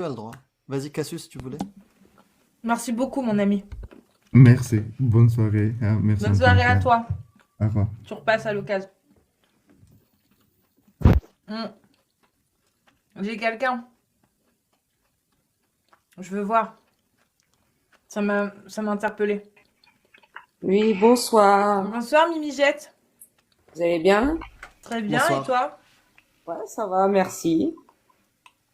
Tu as le droit. Vas-y, Cassius, si tu voulais. Merci beaucoup, mon ami. Merci. Bonne soirée. Hein. Merci Bonne encore une soirée à fois. toi. Au revoir. Tu repasses à l'occasion. Hmm. J'ai quelqu'un. Je veux voir. Ça m'a interpellé. Oui, bonsoir. Bonsoir, Mimi Jette. Vous allez bien? Très bien, et Bonsoir. toi? Ouais, ça va, merci.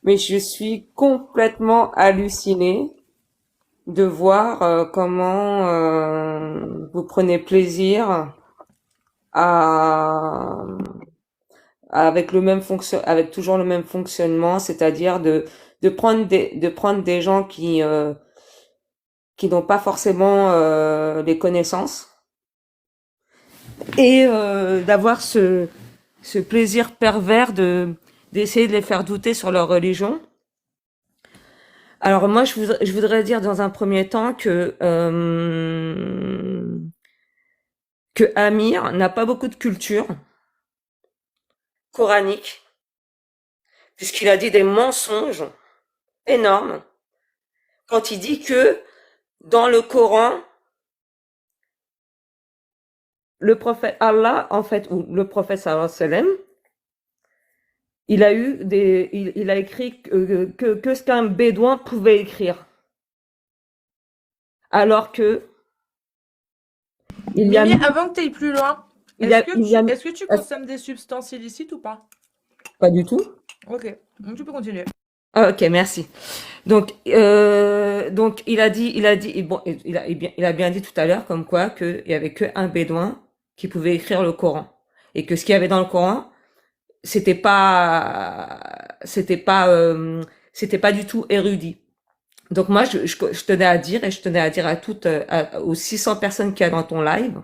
Mais je suis complètement hallucinée de voir comment vous prenez plaisir à avec avec toujours le même fonctionnement, c'est-à-dire de prendre des gens qui n'ont pas forcément les connaissances et d'avoir ce plaisir pervers d'essayer de les faire douter sur leur religion. Alors moi, je voudrais dire dans un premier temps que Amir n'a pas beaucoup de culture coranique, puisqu'il a dit des mensonges énormes quand il dit que dans le Coran, le prophète Allah, en fait, ou le prophète sallallahu alayhi wa sallam, il a écrit que ce qu'un bédouin pouvait écrire. Alors que il y a Mimi, mis, avant que tu ailles plus loin, il y a, il y a, est-ce que tu consommes des substances illicites ou pas? pas du tout. Ok, donc tu peux continuer. Ah, ok, merci. Donc et bon, il a bien dit tout à l'heure comme quoi qu'il y avait que un bédouin qui pouvait écrire le Coran et que ce qu'il y avait dans le Coran, c'était pas, c'était pas, c'était pas du tout érudit. Donc moi, je tenais à dire et je tenais à dire à aux 600 personnes qu'il y a dans ton live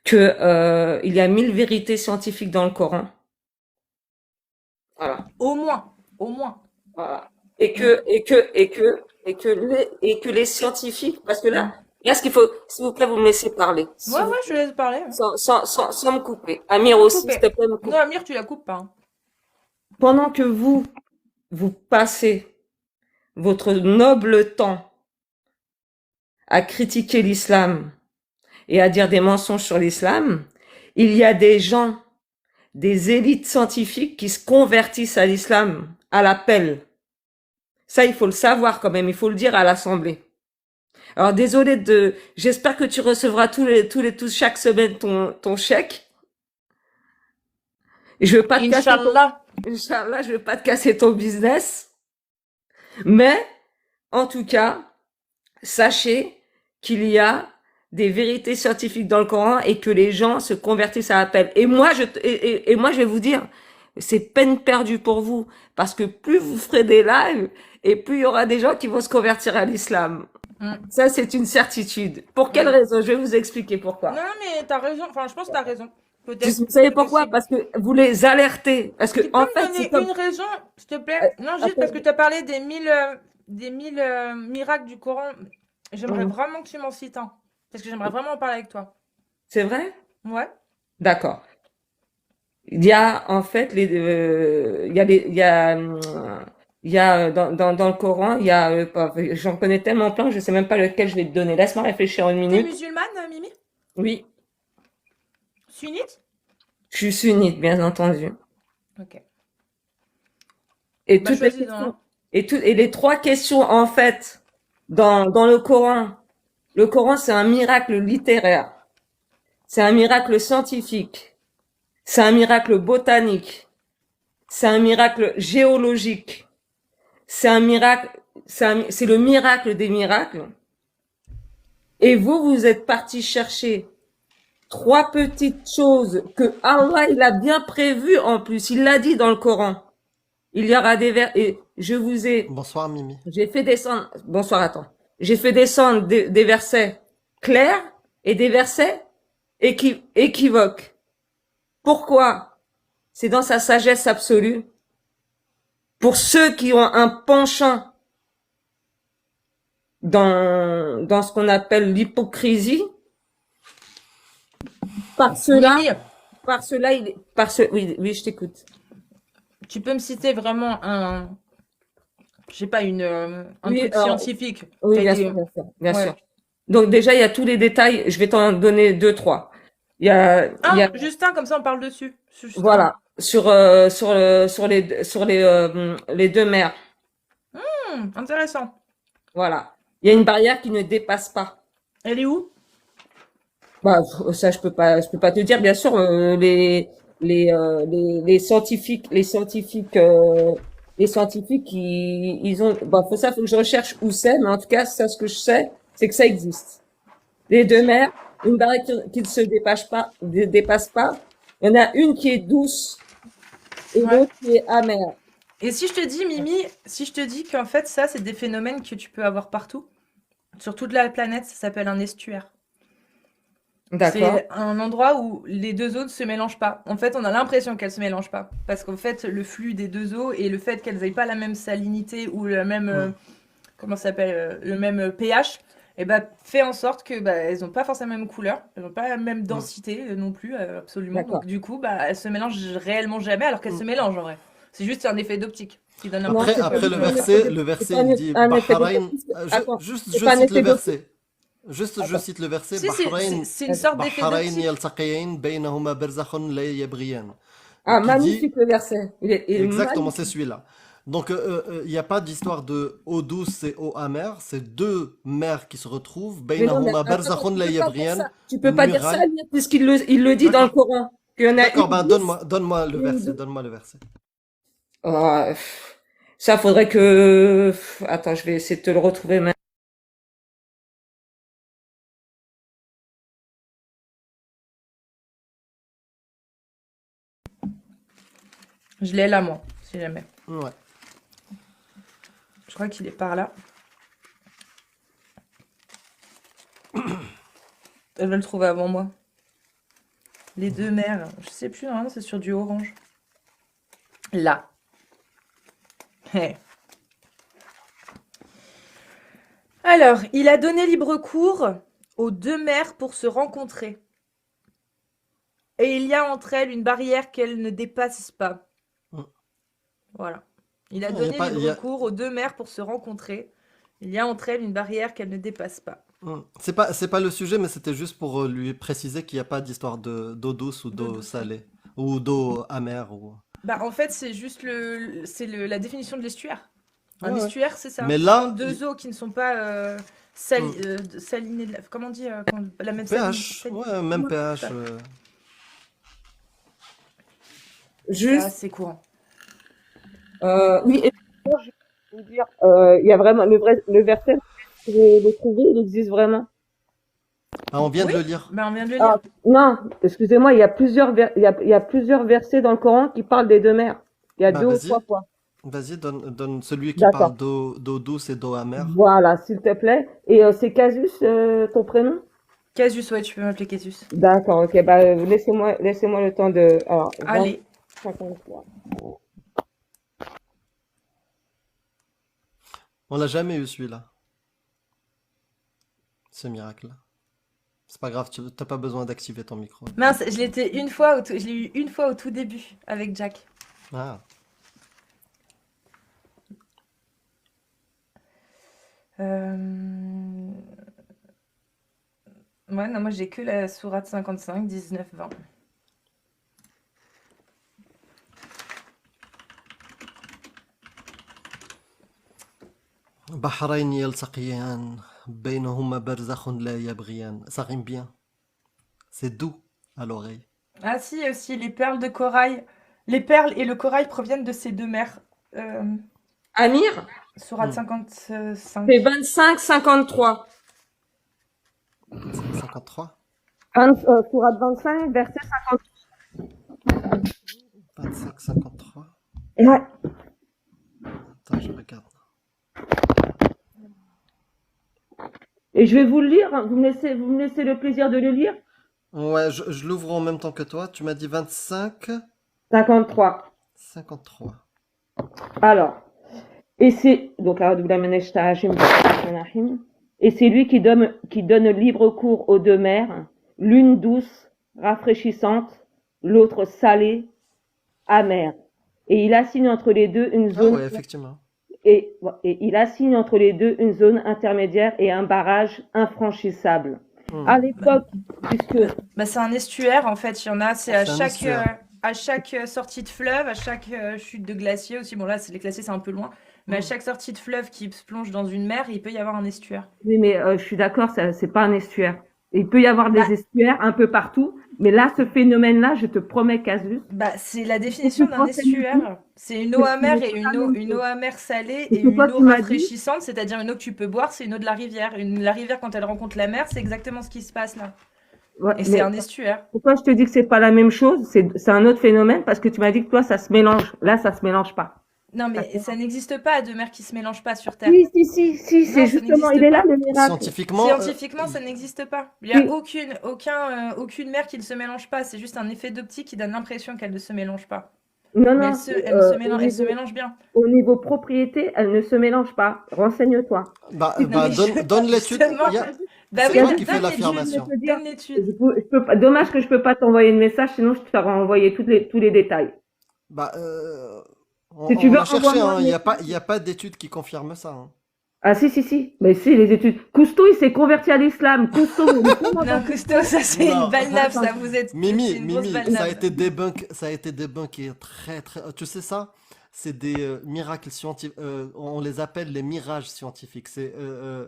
que il y a 1000 vérités scientifiques dans le Coran. Voilà. Au moins, au moins. Voilà. Mm. Et que les scientifiques, parce que Mm. là, ce qu'il faut, s'il vous plaît, vous me laissez parler, Ouais, ouais, je te laisse parler. Ouais. sans me couper. Amir Sans te aussi, s'il couper. te plaît, me Non, coupe. Amir, tu la coupes pas. Hein. Pendant que vous passez votre noble temps à critiquer l'islam et à dire des mensonges sur l'islam, il y a des gens, des élites scientifiques qui se convertissent à l'islam à l'appel. Ça, il faut le savoir quand même, il faut le dire à l'Assemblée. Alors désolé j'espère que tu recevras chaque semaine ton chèque. Je veux pas te casser Inch'Allah. Inch'Allah, je veux pas te casser ton business. Mais, en tout cas, sachez qu'il y a des vérités scientifiques dans le Coran et que les gens se convertissent à l'appel. Et moi, et moi, je vais vous dire, c'est peine perdue pour vous. Parce que plus vous ferez des lives, et plus il y aura des gens qui vont se convertir à l'islam. Mm. Ça, c'est une certitude. Pour quelle Oui. raison? Je vais vous expliquer Non, pourquoi. mais t'as raison. Enfin, je pense que t'as raison. Peut-être. Vous savez C'est pourquoi? possible. Parce que vous les alertez. Parce que, Tu peux en me fait, c'est donner comme, une raison, s'il te plaît? euh, Non, juste parce que attendez. tu as parlé des 1000 miracles du Coran. J'aimerais Mhm. vraiment que tu m'en cites un. Parce que j'aimerais vraiment en parler avec toi. C'est vrai? Ouais? D'accord. Il y a, en fait, il y a, dans le Coran, j'en connais tellement plein que je sais même pas lequel je vais te donner. Laisse-moi réfléchir une T'es minute. musulmane, Mimi? Oui, Sunnite? je suis sunnite, bien entendu. Ok. Et Bah, toutes les choisis-en questions, un. et les trois questions, en fait, dans le Coran, c'est un miracle littéraire. C'est un miracle scientifique. C'est un miracle botanique. C'est un miracle géologique. C'est un miracle, c'est le miracle des miracles. Et vous êtes parti chercher trois petites choses que Allah, il a bien prévues en plus. Il l'a dit dans le Coran. Il y aura des vers, et Bonsoir, Mimi. j'ai fait descendre, bonsoir, attends. J'ai fait descendre des versets clairs et des versets équivoques. Pourquoi? C'est dans sa sagesse absolue. Pour ceux qui ont un penchant dans ce qu'on appelle l'hypocrisie, par cela, Mimi, oui, je t'écoute. tu peux me citer vraiment je sais pas, un Oui, truc alors, scientifique qui oui, a bien été. sûr, bien sûr, bien Ouais. sûr. Donc déjà, il y a tous les détails. Je vais t'en donner deux, trois. Il y a, Juste un, comme ça on parle dessus. Juste un. voilà, sur les deux mers. Intéressant. Voilà. Il y a une barrière qui ne dépasse pas. Elle est où? Bah, ça, je peux pas te dire. Bien sûr, les scientifiques, ils ont, bah, faut que je recherche où c'est, mais en tout cas, ça, ce que je sais, c'est que ça existe. Les deux mers, une barrière qui ne se dépasse pas. Il y en a une qui est douce et Ouais. l'autre qui est amère. Et si je te dis, Mimi, si je te dis qu'en fait, ça, c'est des phénomènes que tu peux avoir partout, sur toute la planète, ça s'appelle un estuaire. D'accord. C'est un endroit où les deux eaux ne se mélangent pas. En fait, on a l'impression qu'elles se mélangent pas. Parce qu'en fait, le flux des deux eaux et le fait qu'elles n'aient pas la même salinité ou le même, comment ça s'appelle, le même pH, et bah, fait en sorte que bah, elles n'ont pas forcément la même couleur, elles n'ont pas la même densité non plus, absolument. D'accord. Donc du coup, bah, elles se mélangent réellement jamais alors qu'elles se mélangent en vrai. C'est juste un effet d'optique qui donne Non, l'impression c'est pas Après que... le un effet verset, d'optique. C'est pas il dit un effet Bahreïn. d'optique. Attends, Juste, c'est je pas un cite le effet d'optique. verset. Je cite le verset. Si, c'est une sorte d'effet Bahreïn d'optique. yaltaqayn baynahuma barzakhun la yabghiyan. Ah, Qui dit magnifique le verset. Il est exactement, c'est magnifique. celui-là. Donc, il n'y a pas d'histoire de eau douce et eau amère. C'est deux mers qui se retrouvent. Mais non, mais Baynahuma attends, barzakhun tu la peux pas dire yabghiyan. ça. Tu peux Une pas dire ça, muraille. Amir, puisqu'il le dit dans le D'accord. Coran. Qu'il y en a D'accord, une ben douce donne-moi le et une verset. douce. Donne-moi le verset. Ah, ça faudrait que, attends, je vais essayer de te le retrouver maintenant. Je l'ai là, moi, si jamais. Ouais. Je crois qu'il est par là. Elle va le trouver avant moi. Les deux mers. Je sais plus, normalement, c'est sur du orange. Là. Hey. Alors, il a donné libre cours aux deux mers pour se rencontrer. Et il y a entre elles une barrière qu'elles ne dépassent pas. Mm. Voilà. Il a Il y a donné pas, il y libre a- cours aux deux mers pour se rencontrer. Il y a entre elles une barrière qu'elles ne dépassent pas. C'est pas le sujet, mais c'était juste pour lui préciser qu'il n'y a pas d'histoire d'eau douce ou D'eau d'eau douce. salée. Ou d'eau amère. Ou... Bah, en fait, c'est juste la définition de l'estuaire. Un Ouais, ouais. estuaire, c'est ça. Mais Ce sont là, deux eaux qui ne sont pas salinées. Comment on dit la même pH. Ouais, même pH. Ça. C'est Juste, assez courant. oui, et je vais vous dire, il y a vraiment le verset, je vais le trouver, il existe vraiment. Ah, on vient Oui, de le lire. bah, on vient de le Ah, lire. non, excusez-moi, il y a plusieurs versets dans le Coran qui parlent des deux mers. Il y a Bah, deux ou trois fois. Vas-y, donne celui qui D'accord. parle d'eau douce et d'eau amère. Voilà, s'il te plaît. Et c'est Casus, ton prénom? Casus, ouais, tu peux m'appeler Casus. D'accord, ok. Bah, laissez-moi le temps de. Alors, Allez. 53. On l'a jamais eu celui-là. Ce miracle. C'est pas grave, tu t'as pas besoin d'activer ton micro. Mince, je l'ai eu une fois au tout début avec Jack. Ah. Ouais, non, moi j'ai que la sourate 55, 19, 20. بحرين يلتقيان بينهما برزخ لا يبغيان. Ça rime bien. C'est doux à l'oreille. Ah si, aussi, les perles de corail. Les perles et le corail proviennent de ces deux mers. Amir, Sourate Hmm. 55. c'est 25-53. 53 Sourate 25, verset 25, 53. 50. Ouais. Attends, je regarde. Et je vais vous le lire. Hein. Vous me laissez le plaisir de le lire? Ouais, je l'ouvre en même temps que toi. Tu m'as dit 25, 53. 53. Alors, et c'est donc et c'est lui qui donne libre cours aux deux mers, l'une douce, rafraîchissante, l'autre salée, amère. Et il assigne entre les deux une Ah zone ouais, effectivement. et il assigne entre les deux une zone intermédiaire et un barrage infranchissable. À Hmm. l'époque, puisque Bah, c'est un estuaire, en fait. Il y en a, c'est C'est un estuaire. à chaque sortie de fleuve, à chaque chute de glacier aussi. Bon, là, les glaciers, c'est un peu loin. Mais à Hmm. chaque sortie de fleuve qui se plonge dans une mer, il peut y avoir un estuaire. oui, mais je suis d'accord, c'est pas un estuaire. Il peut y avoir Bah, des estuaires un peu partout, mais là, ce phénomène-là, je te promets, Casus, bah, c'est la il faut que définition tu te d'un renseignes dessus, estuaire. C'est une eau parce que ce amère n'est pas et la même une eau chose. amère salée C'est et que toi, une eau tu m'as dit, rafraîchissante, c'est-à-dire une eau que tu peux boire, c'est une eau de la rivière. La rivière, quand elle rencontre la mer, c'est exactement ce qui se passe là. ouais, Et c'est mais un estuaire. pourquoi je te dis que c'est pas la même chose? C'est un autre phénomène parce que tu m'as dit que toi, ça se mélange. Là, ça se mélange pas. Non, Ça se mais ça mélange. n'existe pas de mer qui se mélange pas sur Terre. Si, c'est Non, ça justement, n'existe il est là pas. le miracle. Scientifiquement, Scientifiquement, ça n'existe pas. Il n'y a Si, aucune mer qui ne se mélange pas. C'est juste un effet d'optique qui donne l'impression qu'elle ne se mélange pas. non, Mais non, elle se mélange bien. au niveau propriété, elle ne se mélange pas. Renseigne-toi. bah, Si Non, bah, mais donne l'étude. justement. Bah C'est oui, toi Casus, qui fais donne je viens de l'étude. l'affirmation. te dire, Donne l'étude. je peux pas, dommage que je peux pas t'envoyer le message, sinon je t'aurais envoyé tous les détails. Bah, Si tu on veux, a cherché, envoie-moi hein, un message. il y a pas d'étude qui confirme ça, hein. Ah si. Mais si, les études. Cousteau, il s'est converti à l'islam. Cousteau, mais comment Non, t'as Cousteau, ça c'est une Non. balnaffe, ça Attends. vous êtes. C'est Mimi, une grosse Mimi, balnaffe. ça a été débunké très, très. Tu sais ça? C'est des miracles scientifiques. On les appelle les mirages scientifiques. C'est euh,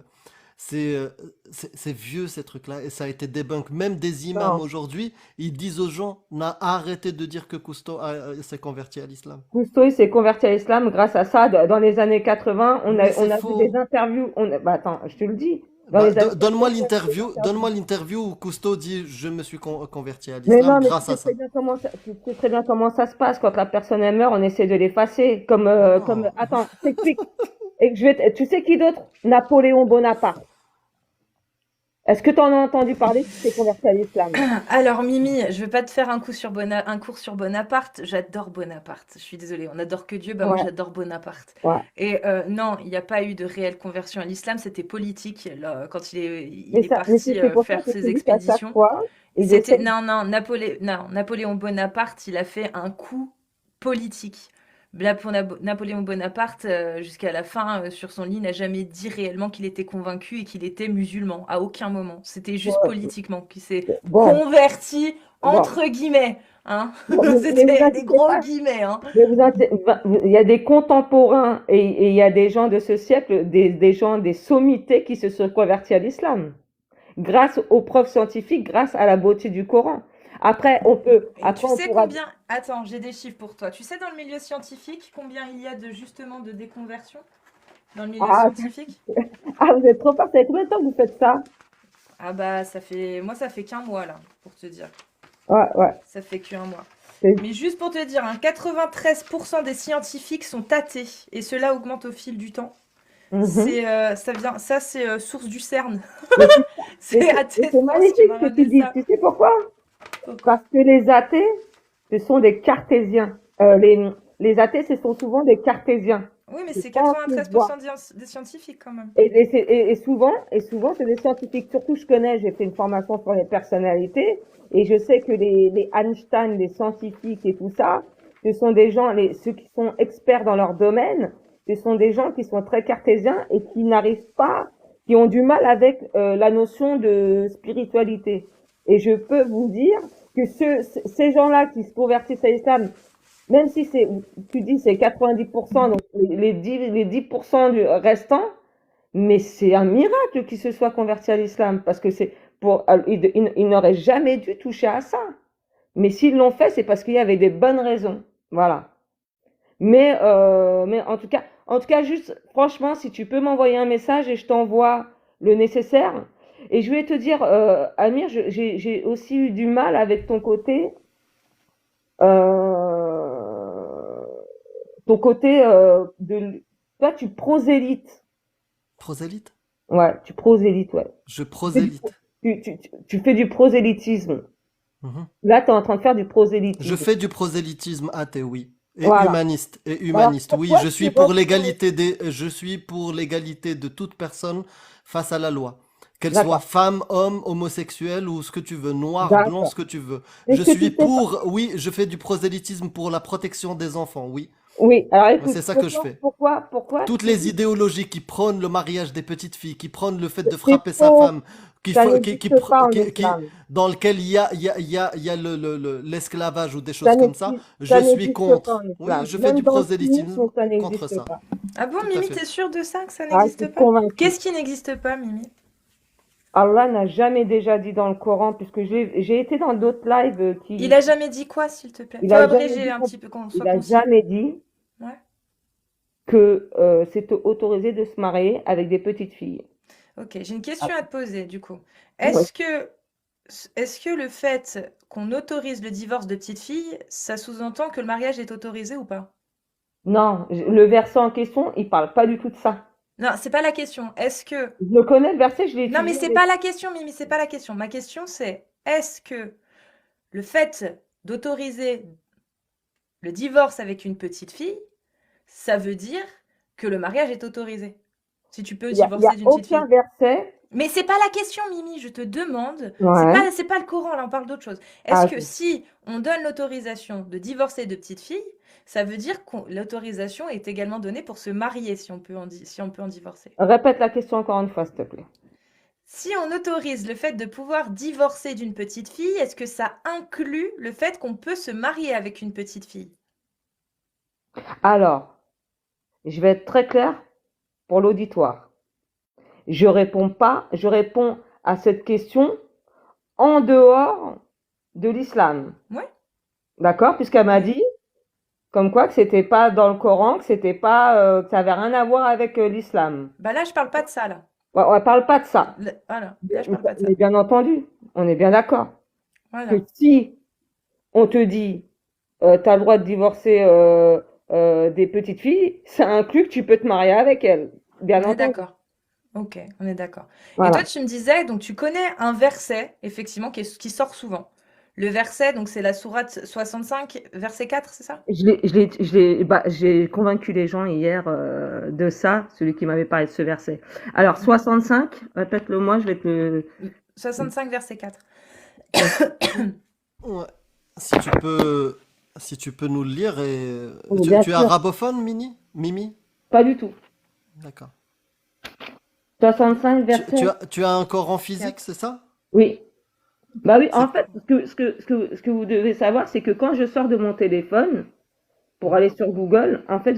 c'est vieux ces trucs-là et ça a été débunk. Même des imams Non. aujourd'hui, ils disent aux gens, arrêtez de dire que Cousteau s'est converti à l'islam. Cousteau, il s'est converti à l'islam grâce à ça. Dans les années 80, Mais c'est on a vu faux. des interviews. Bah attends, je te le dis. Dans les années 80, Donne-moi on a vu des l'interview, interviews. donne-moi l'interview où Cousteau dit je me suis converti à Mais l'islam non, mais grâce à ça. tu sais très bien comment ça se passe. Quand la personne elle meurt, on essaie de l'effacer. Non. Attends, je t'explique. Tu sais qui d'autre? Napoléon Bonaparte. Est-ce que tu en as entendu parler qui s'est converti à l'islam? Alors Mimi, je vais pas te faire un cours sur Bonaparte. J'adore Bonaparte. Je suis désolée, on adore que Dieu. Bah moi Ouais, j'adore Bonaparte. ouais. Et non, il n'y a pas eu de réelle conversion à l'islam. C'était politique là, quand il Mais est parti c'est pour ça faire que je te ses dis qu'à chaque expéditions. fois, ils C'était essaient. non, Napoléon Bonaparte, il a fait un coup politique. Napoléon Bonaparte, jusqu'à la fin, sur son lit, n'a jamais dit réellement qu'il était convaincu et qu'il était musulman, à aucun moment. C'était juste Ouais, politiquement qu'il s'est bon, converti, bon, entre guillemets, hein. bon, mais vous C'était des inquiétez gros pas. guillemets, hein. Il y a des contemporains et il y a des gens de ce siècle, des gens, des sommités qui se sont convertis à l'islam grâce aux preuves scientifiques, grâce à la beauté du Coran. Après, Et après, tu on sais pourra. combien... Attends, j'ai des chiffres pour toi. Tu sais dans le milieu scientifique combien il y a justement de déconversions dans le milieu Ah, scientifique? vous êtes trop fort. Ça fait combien de temps que vous faites ça? Ah bah ça fait qu'un mois là, pour te dire. Ouais. Ça fait qu'un mois. C'est- Mais juste pour te dire, hein, 93% des scientifiques sont athées et cela augmente au fil du temps. Mhm. C'est source du CERN. Mais C'est c'est Athée c'est France qui magnifique m'a ce que tu ramené dis. ça. Tu sais pourquoi? Pourquoi? Parce que les athées, ce sont des cartésiens. Les athées, ce sont souvent des cartésiens. Oui, mais C'est c'est pas ce qu'ils voient. 93% des scientifiques quand même. Et souvent, c'est des scientifiques. Surtout, je connais, j'ai fait une formation sur les personnalités, et je sais que les Einstein, les scientifiques et tout ça, ce sont des gens, ceux qui sont experts dans leur domaine, ce sont des gens qui sont très cartésiens et qui n'arrivent pas, qui ont du mal avec la notion de spiritualité. Et je peux vous dire que ces gens-là qui se convertissent à l'islam, même si tu dis c'est 90%, donc les 10% du restant, mais c'est un miracle qu'ils se soient convertis à l'islam, parce que ils n'auraient jamais dû toucher à ça. Mais s'ils l'ont fait, c'est parce qu'il y avait des bonnes raisons. Voilà. Mais en tout cas, juste, franchement, si tu peux m'envoyer un message et je t'envoie le nécessaire. Et je voulais te dire, Amir, j'ai aussi eu du mal avec euh, ton côté toi, tu prosélytes. Prosélyte? Ouais, tu prosélytes, ouais. Je Tu fais du, prosélyte. tu fais du prosélytisme. Mhm. Là, tu es en train de faire du Je prosélytisme. fais du prosélytisme athée, oui. Et Voilà. humaniste, et Alors, humaniste. Oui, pourquoi je tu suis pour reprends? je suis pour l'égalité de toute personne face à la loi. Qu'elle soit D'accord, femme, homme, homosexuel ou ce que tu veux, noir, blanc, d'accord. ce que tu veux. Je Est-ce que suis tu sais pas? pour, oui, je fais du prosélytisme pour la protection des enfants, oui. Oui, alors Moi, écoute, c'est ça que je fais. pourquoi Toutes les idéologies qui prônent le mariage des petites filles, qui prônent le fait de c'est frapper sa faux, femme, ça n'existe pas en islam. dans lequel il y a l'esclavage ou des Ça choses comme ça, n'existe, je ça suis n'existe pas contre. en Oui, islam. je fais Même du dans le sunnisme, prosélytisme ça contre n'existe ça. pas. Ah bon, Tout à Mimi, fait. t'es sûre de ça, que ça Ah, je n'existe suis pas? convaincue. Qu'est-ce qui n'existe pas, Mimi? Allah n'a jamais déjà dit dans le Coran, puisque j'ai été dans d'autres lives Il a jamais dit quoi, s'il te plaît? il Faut a jamais abréger dit, un petit peu, qu'on il soit a concis. jamais dit Ouais. que c'est autorisé de se marier avec des petites filles. Ok, j'ai une question à te poser, du coup. Ouais. Est-ce que le fait qu'on autorise le divorce de petites filles, ça sous-entend que le mariage est autorisé ou pas? Non, le verset en question, il parle pas du tout de ça. Non, c'est pas la question. Est-ce que... Je le connais, le verset, je l'ai Non, mais étudié c'est pas la question, Mimi, c'est pas la question. Ma question, c'est est-ce que le fait d'autoriser le divorce avec une petite fille, ça veut dire que le mariage est autorisé? Si tu peux Il y a divorcer d'une petite fille. aucun verset. Mais c'est pas la question, Mimi, je te demande. Ouais. C'est pas le Coran, là, on parle d'autre chose. Ah, Est-ce que ok. si on donne l'autorisation de divorcer de petites filles, ça veut dire que l'autorisation est également donnée pour se marier, si on peut en divorcer? Répète la question encore une fois, s'il te plaît. Si on autorise le fait de pouvoir divorcer d'une petite fille, est-ce que ça inclut le fait qu'on peut se marier avec une petite fille? Alors, je vais être très clair pour l'auditoire. Je réponds à cette question en dehors de l'islam. Ouais. D'accord? Puisqu'elle m'a dit, comme quoi, que c'était pas dans le Coran, que c'était pas, que ça avait rien à voir avec l'islam. Bah là, je parle pas de ça, là. Ouais, on parle pas de ça. Voilà, là, je parle pas de ça. Mais bien entendu, on est bien d'accord. Voilà. Que si on te dit, tu as le droit de divorcer des petites filles, ça inclut que tu peux te marier avec elles. Bien On est entendu. d'accord. Ok, on est d'accord. Et Voilà. toi, tu me disais, donc tu connais un verset, effectivement, qui sort souvent. Le verset, donc c'est la sourate 65, verset 4, c'est ça? J'ai convaincu les gens hier de ça, celui qui m'avait parlé de ce verset. Alors, 65, répète-le moi, je vais te le... 65, verset 4. Ouais. Si tu peux nous le lire et Oui, tu bien es sûr. arabophone, Mimi? Pas du tout. D'accord. 65, verset... Tu as un Coran physique, c'est ça? Oui. Bah oui, en C'est- fait, ce que vous devez savoir, c'est que quand je sors de mon téléphone pour aller sur Google, en fait,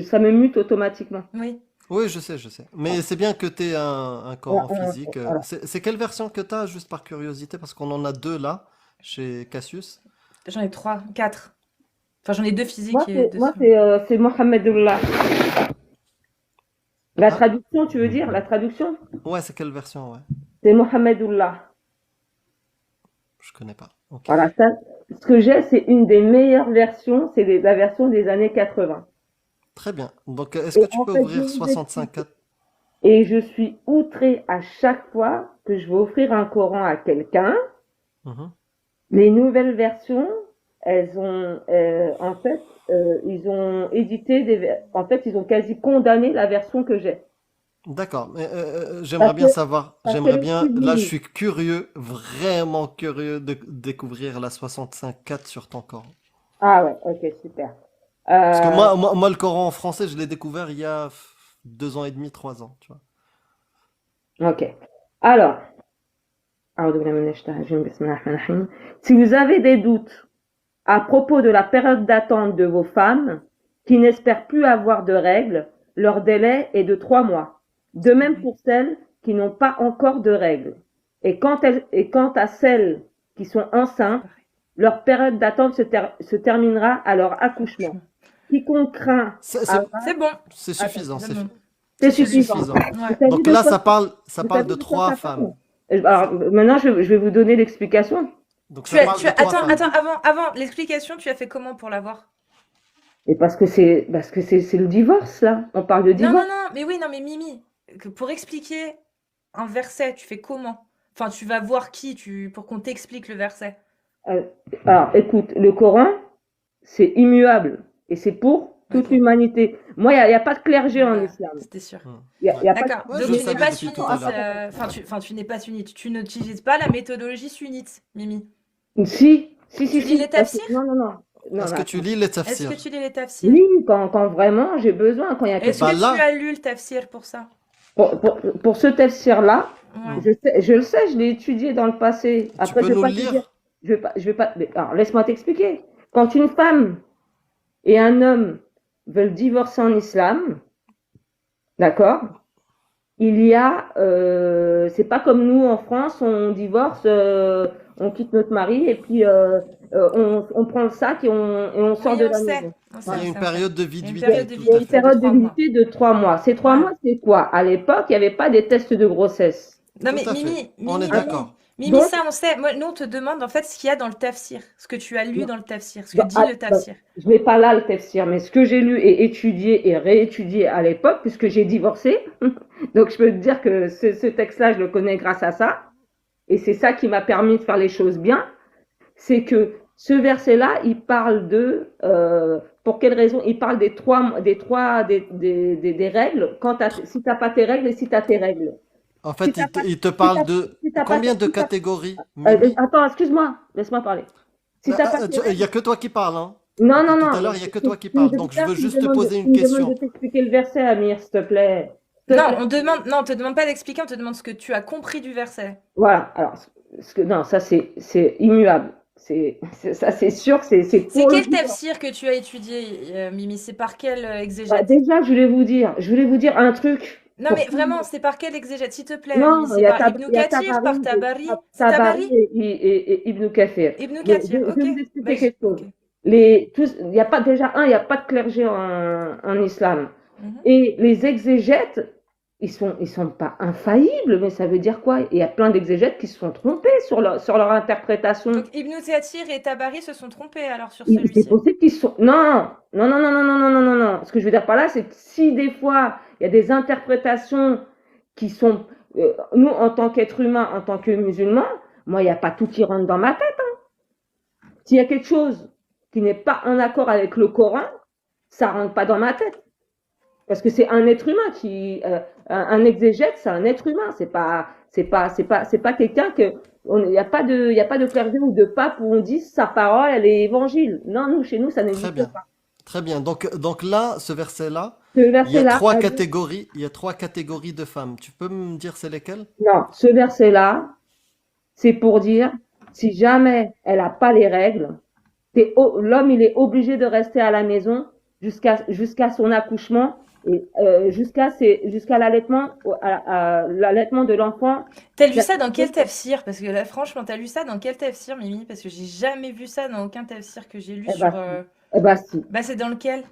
ça me mute automatiquement. Oui. Oui, je sais, je sais. Mais c'est bien que tu aies un Coran Voilà, physique. voilà. C'est quelle version que tu as, juste par curiosité? Parce qu'on en a deux là, chez Cassius. J'en ai 3, 4. Enfin, j'en ai 2 physiques Moi, et c'est Mohamedullah. La Ah. traduction, tu veux dire? La traduction? Ouais, c'est quelle version, ouais. C'est Mohamedullah. Je connais pas. Ok. Voilà, ça, ce que j'ai, c'est une des meilleures versions, c'est la version des années 80. Très bien. Donc, est-ce Et que tu en peux fait, je ouvrir vous 65 Et je suis outrée à chaque fois que je vais offrir un Coran à quelqu'un. Mhm. Les nouvelles versions, elles ont, en fait, ils ont édité en fait, ils ont quasi condamné la version que j'ai. D'accord. Mais j'aimerais Parce bien que- savoir. parce J'aimerais que bien. les Là, je civils- suis curieux, vraiment curieux de découvrir la 65.4 sur ton Coran. Ah ouais, ok, super. Parce que Euh, moi, le Coran en français, je l'ai découvert il y a 2 ans et demi, 3 ans, tu vois. ok. Alors, أعوذ بالله من الشيطان الرجيم. بسم الله الرحمن الرحيم. Si vous avez des doutes à propos de la période d'attente de vos femmes qui n'espèrent plus avoir de règles, leur délai est de 3 mois. De même pour celles qui n'ont pas encore de règles. Et quant à celles qui sont enceintes, leur période d'attente se terminera à leur accouchement. Quiconque craint, C'est C'est bon. c'est suffisant. C'est bon. c'est C'est suffisant. suffisant. Ouais. Vous savez Donc de là, quoi ça parle vous savez de de quoi 3 ça femmes. parle? Alors, maintenant, je vais vous donner l'explication. Donc ça parle de 3 Attends, femmes. avant l'explication, tu as fait comment pour l'avoir? Et parce que c'est le divorce, là. On parle de Non, divorce. non, mais oui, non, mais Mimi, pour expliquer un verset, tu fais comment? Enfin, tu vas voir pour qu'on t'explique le verset. Alors, écoute, le Coran, c'est immuable. Et c'est pour toute Ok. l'humanité. Moi, il n'y a pas de clergé en Voilà, islam. c'était sûr. Il y a pas de- D'accord. Ouais, Donc je tu savais n'es pas depuis sunnite. tout à l'heure. Enfin, tu n'es pas sunnite. Tu n'utilises pas la méthodologie sunnite, Mimi. Si. Tu lis les tafsirs? Non. non, Est-ce mais que attends. tu lis les Est-ce que tafsirs? tu lis les tafsirs? Oui, quand vraiment j'ai besoin, quand il y a Est-ce quelque Bah que tu là, as lu le tafsir pour ça? pour ce tafsir-là, Ouais. je le sais, je l'ai étudié dans le passé. tu Après, peux je vais nous pas le te dire, lire? je vais pas, mais alors, laisse-moi t'expliquer. Quand une femme et un homme veulent divorcer en islam, d'accord? Il y a, c'est pas comme nous en France, on divorce, on quitte notre mari et puis on prend le sac et on sort Oui, de on la sait. maison. On Il y sait, a Voilà. on une sait, on sait. période de Il y a une viduité, période de tout Il y a à une fait. viduité de période de 3 mois. validité de 3 mois. Ces 3 mois, Ouais. c'est quoi? À l'époque, il n'y avait pas des tests de grossesse. Non Tout mais à fait. Mimi, On est Mimi, Hein? Mimi, d'accord. Mimi, Donc, ça on sait. Moi, nous on te demande en fait ce qu'il y a dans le tafsir, ce que tu as lu dans le tafsir, ce que bah, dit le tafsir. je n'ai pas là le tafsir, mais ce que j'ai lu et étudié et réétudié à l'époque, puisque j'ai divorcé, donc je peux te dire que ce texte-là, je le connais grâce à ça, et c'est ça qui m'a permis de faire les choses bien, c'est que ce verset-là, il parle pour quelle raison? Il parle des règles, si t'as pas tes règles et si t'as tes règles. En Si fait, t'as pas, il te si parle t'as, de si t'as pas, combien de si t'as- catégories, Mimi? attends, excuse-moi, laisse-moi parler. Si t'as pas tes Il n'y règles, a que toi qui parles, hein. non, Depuis non, tout non, à l'heure, mais il n'y a que toi qui parles. Donc, je veux tu me juste te demandes, poser tu une me demandes de question. t'expliquer le verset, Amir, s'il te plaît. S'il te Non, plaît. on te demande pas d'expliquer, on te demande ce que tu as compris du verset. Voilà, alors, non, ça c'est immuable. Ça c'est sûr, c'est C'est pour le quel vivant. tafsir que tu as étudié, Mimi? C'est par quel Bah, exégète? déjà, je voulais vous dire un truc. Non Pour mais tout le vraiment, monde. c'est par quel exégète? S'il te plaît, Mimi, Non, c'est par Ibn il y a Kathir, par Tabari, Tabari? C'est Tabari Tabari? et Ibn Kathir. Ibn Mais Kathir, je ok. vais vous expliquer Bah, quelque ok. chose. Il y a pas, déjà, il n'y a pas de clergé en islam. Mhm. Et les exégètes, ils sont pas infaillibles, mais ça veut dire quoi? Il y a plein d'exégètes qui se sont trompés sur leur interprétation. Donc Ibn Kathir et Tabari se sont trompés alors sur C'est celui-ci. possible qu'ils sont. Non, non, non, non, non, non, non, non, non, non. Ce que je veux dire par là, c'est que si des fois il y a des interprétations qui sont, nous en tant qu'êtres humains, en tant que musulmans, moi il n'y a pas tout qui rentre dans ma tête. S'il y a quelque chose qui n'est pas en accord avec le Coran, ça rentre pas dans ma tête. Parce que c'est un être humain un exégète, c'est un être humain. C'est pas quelqu'un il n'y a pas de clergé ou de pape où on dit sa parole, elle est évangile. Non, chez nous, ça Très n'existe bien. pas. Très bien. Donc là, ce verset-là, Ce il y a verset-là, trois catégories. Il y a trois catégories de femmes. Tu peux me dire c'est lesquelles? non, ce verset-là, c'est pour dire, si jamais elle n'a pas les règles, l'homme, il est obligé de rester à la maison jusqu'à son accouchement et jusqu'à l'allaitement de l'enfant. T'as lu ça dans quel tafsir? Parce que là, franchement, t'as lu ça dans quel tafsir, Mimi? Parce que j'ai jamais vu ça dans aucun tafsir que j'ai lu Eh sur. ben, eh ben, si. Bah, c'est dans lequel?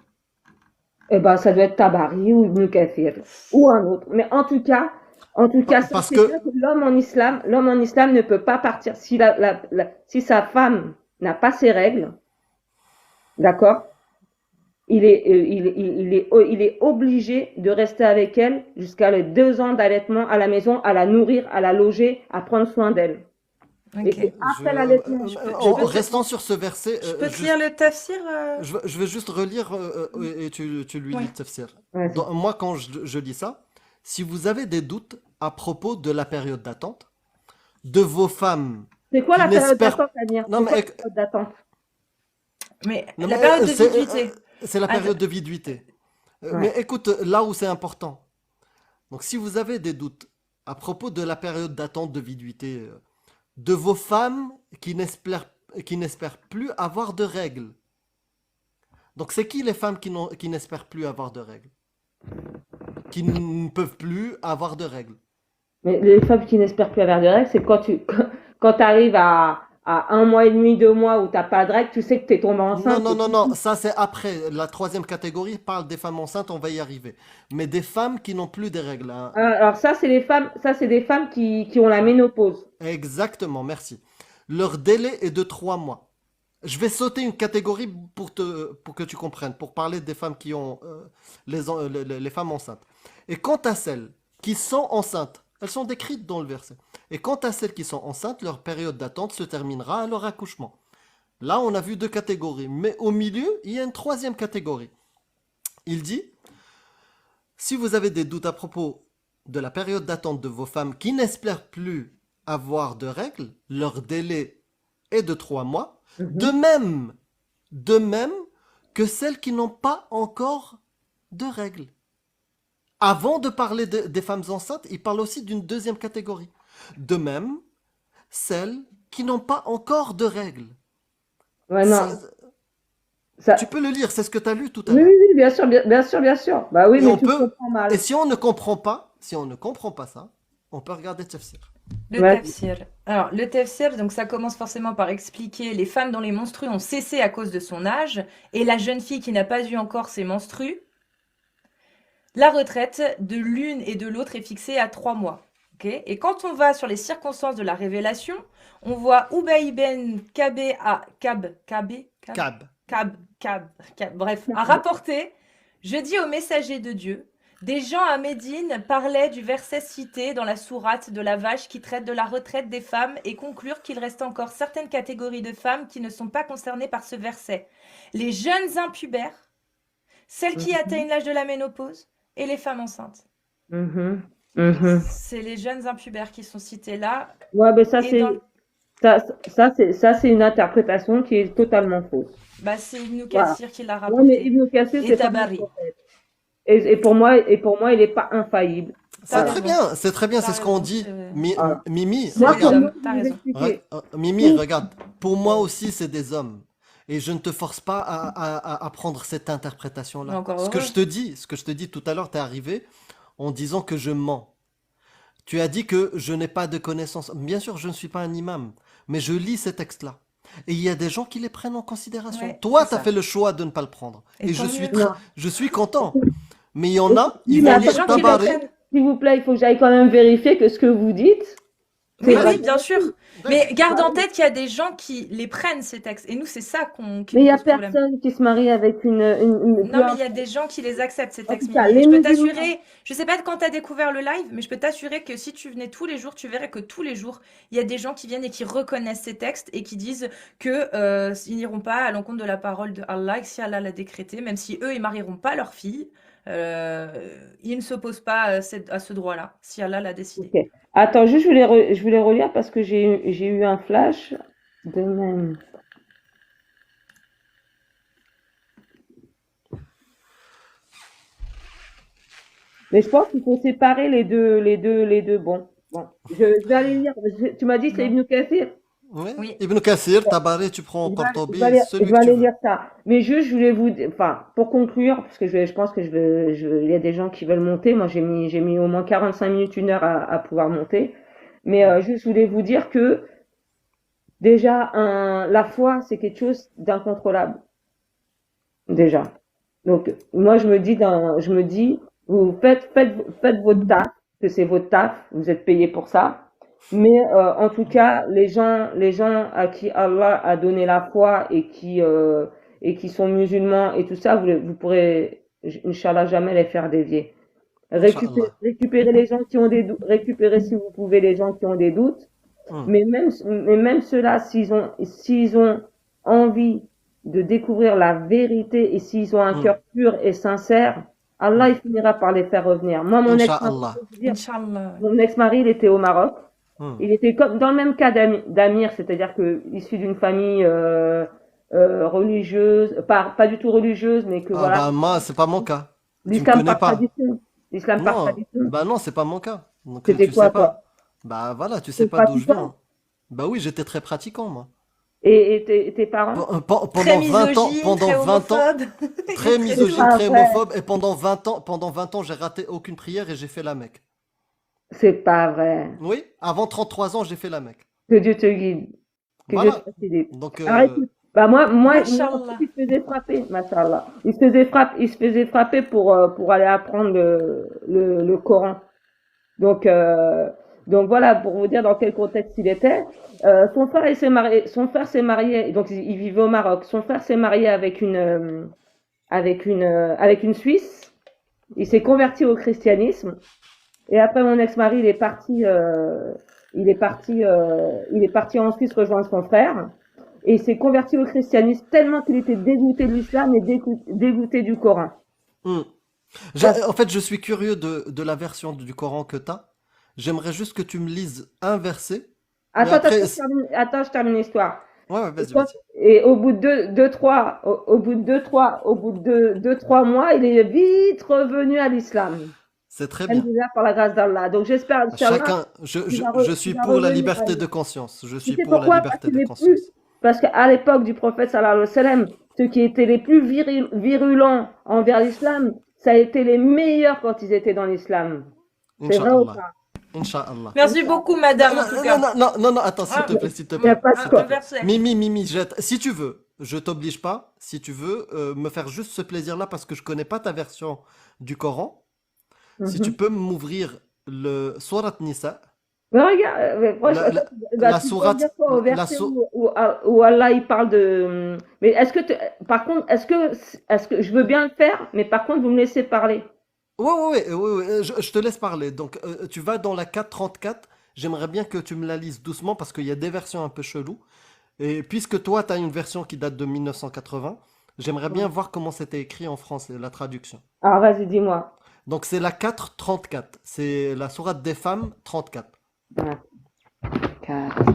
Eh ben, ça doit être Tabari ou Ibn Kathir ou un autre. Mais en tout cas, ça, Parce c'est que bien que l'homme en islam ne peut pas partir si sa femme n'a pas ses règles, d'accord? Il est obligé de rester avec elle jusqu'à les 2 ans d'allaitement à la maison, à la nourrir, à la loger, à prendre soin d'elle. Et Ok. c'est après l'allaitement. restant sur ce verset, Je peux te lire le tafsir? je vais juste relire et tu lui Ouais. lis le tafsir. Ouais, Moi, quand je lis ça, si vous avez des doutes à propos de la période d'attente, de vos femmes c'est quoi qui la période n'espèrent... d'attente, Amir? Non, C'est quoi mais, la période d'attente? Mais non, la mais, période de c'est viduité. c'est la période de viduité. Ouais. Mais écoute, là où c'est important. Donc, si vous avez des doutes à propos de la période d'attente de viduité de vos femmes qui n'espèrent plus avoir de règles. Donc, c'est qui les femmes qui n'espèrent plus avoir de règles? Qui ne peuvent plus avoir de règles. Mais les femmes qui n'espèrent plus avoir de règles, c'est quand arrives à 1 mois et demi, 2 mois où t'as pas de règles, tu sais que t'es tombée enceinte. Non, ça c'est après. La troisième catégorie parle des femmes enceintes, on va y arriver. Mais des femmes qui n'ont plus des règles, hein. Alors ça, c'est des femmes qui ont la ménopause. Exactement, merci. Leur délai est de 3 mois. Je vais sauter une catégorie pour que tu comprennes, pour parler des femmes qui ont les femmes enceintes. Et quant à celles qui sont enceintes, elles sont décrites dans le verset. Et quant à celles qui sont enceintes, leur période d'attente se terminera à leur accouchement. Là, on a vu 2 catégories. Mais au milieu, il y a une 3e catégorie. Il dit, si vous avez des doutes à propos de la période d'attente de vos femmes qui n'espèrent plus avoir de règles, leur délai est de 3 mois. De même de même que celles qui n'ont pas encore de règles. Avant de parler des femmes enceintes, il parle aussi d'une deuxième catégorie. De même, celles qui n'ont pas encore de règles. Ouais, Ça- non. Ça... tu peux le lire, c'est ce que tu as lu tout à Oui, l'heure. oui, oui, bien sûr, bien sûr, bien sûr. Bah oui, Et mais on tu peut, comprends et mal. si on ne comprend pas ça, on peut regarder Tafsir. Le Ouais. tafsir. Alors, le tafsir, donc ça commence forcément par expliquer les femmes dont les menstrues ont cessé à cause de son âge et la jeune fille qui n'a pas eu encore ses menstrues. La retraite de l'une et de l'autre est fixée à 3 mois. Ok. Et quand on va sur les circonstances de la révélation, on voit Ubay ben Cab. Bref, a rapporté, je dis au messager de Dieu, des gens à Médine parlaient du verset cité dans la sourate de la vache qui traite de la retraite des femmes et conclurent qu'il reste encore certaines catégories de femmes qui ne sont pas concernées par ce verset. Les jeunes impubères, celles qui atteignent l'âge de la ménopause et les femmes enceintes. Mhm. Mhm. C'est les jeunes impubères qui sont citées là. Ouais, mais ça, Et c'est, dans... ça, c'est une interprétation qui est totalement fausse. Bah, c'est Ibn Voilà. Kathir qui l'a Ouais, mais rapporté. Ibn Kathir, Et c'est pas un Tabari. prophète. Et pour moi, il n'est pas infaillible. T'as C'est raison. très bien, c'est très bien, T'as c'est ce qu'on raison, dit. c'est- Voilà. Mimi, C'est Moi, les pour regarde. hommes, moi, je t'as vais vous raison. expliquer. Mimi, regarde. Pour moi aussi, c'est des hommes. Et je ne te force pas à prendre cette Mais interprétation-là. encore Ce que heureux. ce que je te dis tout à l'heure, t'es arrivé en disant que je mens. Tu as dit que je n'ai pas de connaissances. Bien sûr, je ne suis pas un imam, mais je lis ces textes-là. Et il y a des gens qui les prennent en considération. Ouais, Toi, c'est tu as ça. fait le choix de ne pas le prendre. Et Et tant mieux. je suis content. Mais il y en a, Oui, ils Il y vont a mais des lire gens qui le Tabaré. prennent. s'il vous plaît, il faut que j'aille quand même vérifier que ce que vous dites, Oui, c'est oui, vrai. bien sûr. D'accord. Mais garde en tête qu'il y a des gens qui les prennent, ces textes. Et nous, c'est ça qui Mais il nous n'y a pose problème. personne qui se marie avec peu Non, mais il y a importe. des gens qui les acceptent, ces En textes, tout cas, Mimi. Et les je peux musulmans, t'assurer, je sais pas quand tu as découvert le live, mais je peux t'assurer que si tu venais tous les jours, tu verrais que tous les jours, il y a des gens qui viennent et qui reconnaissent ces textes et qui disent que ils n'iront pas à l'encontre de la parole de Allah, et que si Allah l'a décrété, même si eux, ils marieront pas leur fille, ils ne s'opposent pas à ce droit-là, si Allah l'a décidé. ok. Attends, juste, je voulais relire parce que j'ai eu un flash de même. Mais je pense qu'il faut séparer les deux. Bon, je vais aller lire. Tu m'as dit c'est Non. Ibn Kathir. Oui. Oui. Ibn Kathir, Tabaré, tu prends Je Qurtubi, vais aller, celui je que vais tu aller veux. lire ça. Mais juste, je voulais enfin, pour conclure, parce que je pense que il y a des gens qui veulent monter. Moi, j'ai mis au moins 45 minutes, 1 heure à pouvoir monter. Mais juste, je voulais vous dire que déjà, la foi, c'est quelque chose d'incontrôlable. Déjà. Donc, moi, je me dis, vous faites votre taf, que c'est votre taf, vous êtes payé pour ça. Mais en tout cas, les gens à qui Allah a donné la foi et qui sont musulmans et tout ça, vous pourrez, Inch'Allah, jamais les faire dévier. Inch'Allah. Récupérez les gens qui ont des doutes, récupérez si vous pouvez les gens qui ont des doutes. Hmm. Mais même ceux-là, s'ils ont envie de découvrir la vérité et s'ils ont un Hmm. cœur pur et sincère, Allah, il finira par les faire revenir. Moi, Inch'Allah. mon ex-mari, il était au Maroc. Hmm. Il était comme dans le même cas d'Amir, c'est-à-dire que issu d'une famille religieuse, pas du tout religieuse, mais que Ah voilà, bah moi, c'est pas mon cas. Tu me l'islam connais par pas. tradition. L'islam par Non, tradition. bah non, c'est pas mon cas. Donc C'était tu quoi, sais toi? pas. Bah voilà, tu sais C'est pas d'où je pratiquant. viens. Bah oui, j'étais très pratiquant, moi. Et tes parents? Très Pendant 20 ans, misogyne, pendant très 20 ans, homophobe. très Très misogyne, pas très vrai. homophobe, et pendant 20 ans, j'ai raté aucune prière et j'ai fait la Mecque. C'est pas vrai. Oui, avant 33 ans, j'ai fait la Mecque. Que Dieu te guide. Que Dieu Voilà. te facilite. Donc, Alors écoute, bah moi, Mashallah. il se faisait frapper, machallah. Il se faisait frapper pour aller apprendre le Coran. Donc, voilà, pour vous dire dans quel contexte il était. Son frère s'est marié, donc il vivait au Maroc. Son frère s'est marié avec une Suisse. Il s'est converti au christianisme. Et après, mon ex-mari, il est parti en Suisse rejoindre son frère. Et il s'est converti au christianisme tellement qu'il était dégoûté de l'islam et dégoûté du Coran. hmm. En fait, je suis curieux de la version du Coran que tu as. J'aimerais juste que tu me lises un verset. Mais Attends, après, je termine l'histoire. Ouais, ouais, Et, vas-y, quand- vas-y. et au bout de au bout de 3 mois, il est vite revenu à l'islam. C'est très bien. Alhamdulillah, par la grâce d'Allah. Donc j'espère, Inch'Allah, Chacun, qu'il je suis va pour la revenir à liberté lui. de conscience. Je Tu suis sais pour la pourquoi? Parce liberté qu'il de est plus, conscience. parce qu'à l'époque du prophète sallallahu alayhi wa sallam, ceux qui étaient les plus virulents envers l'islam, ça a été les meilleurs quand ils étaient dans l'islam. C'est vrai ou Inch'Allah. pas? Inch'Allah. Merci beaucoup, Non, madame, non, en tout non, cas. non, non, non, non, attends, s'il Ah, te plaît, s'il te Il n'y a plaît, pas de s'il te un quoi. plaît. verset. Mimi, si tu veux, je t'oblige pas, si tu veux, me faire juste ce plaisir-là parce que je connais pas ta version du Coran. Si tu Mhm. peux m'ouvrir le Surat Nisa, Mais regarde, la, la, la tu peux dire sourate, quoi au la verset sou- où Allah il parle de. Mais par contre, est-ce que je veux bien le faire, mais par contre, vous me laissez parler. Ouais, ouais, ouais, ouais, ouais, je te laisse parler. Donc, tu vas dans la 434. J'aimerais bien que tu me la lises doucement parce qu'il y a des versions un peu cheloues. Et puisque toi, tu as une version qui date de 1980, j'aimerais bien voir comment c'était écrit en français, la traduction. Alors, vas-y, dis-moi. Donc, c'est la 434. C'est la sourate des femmes 34. 4, 4,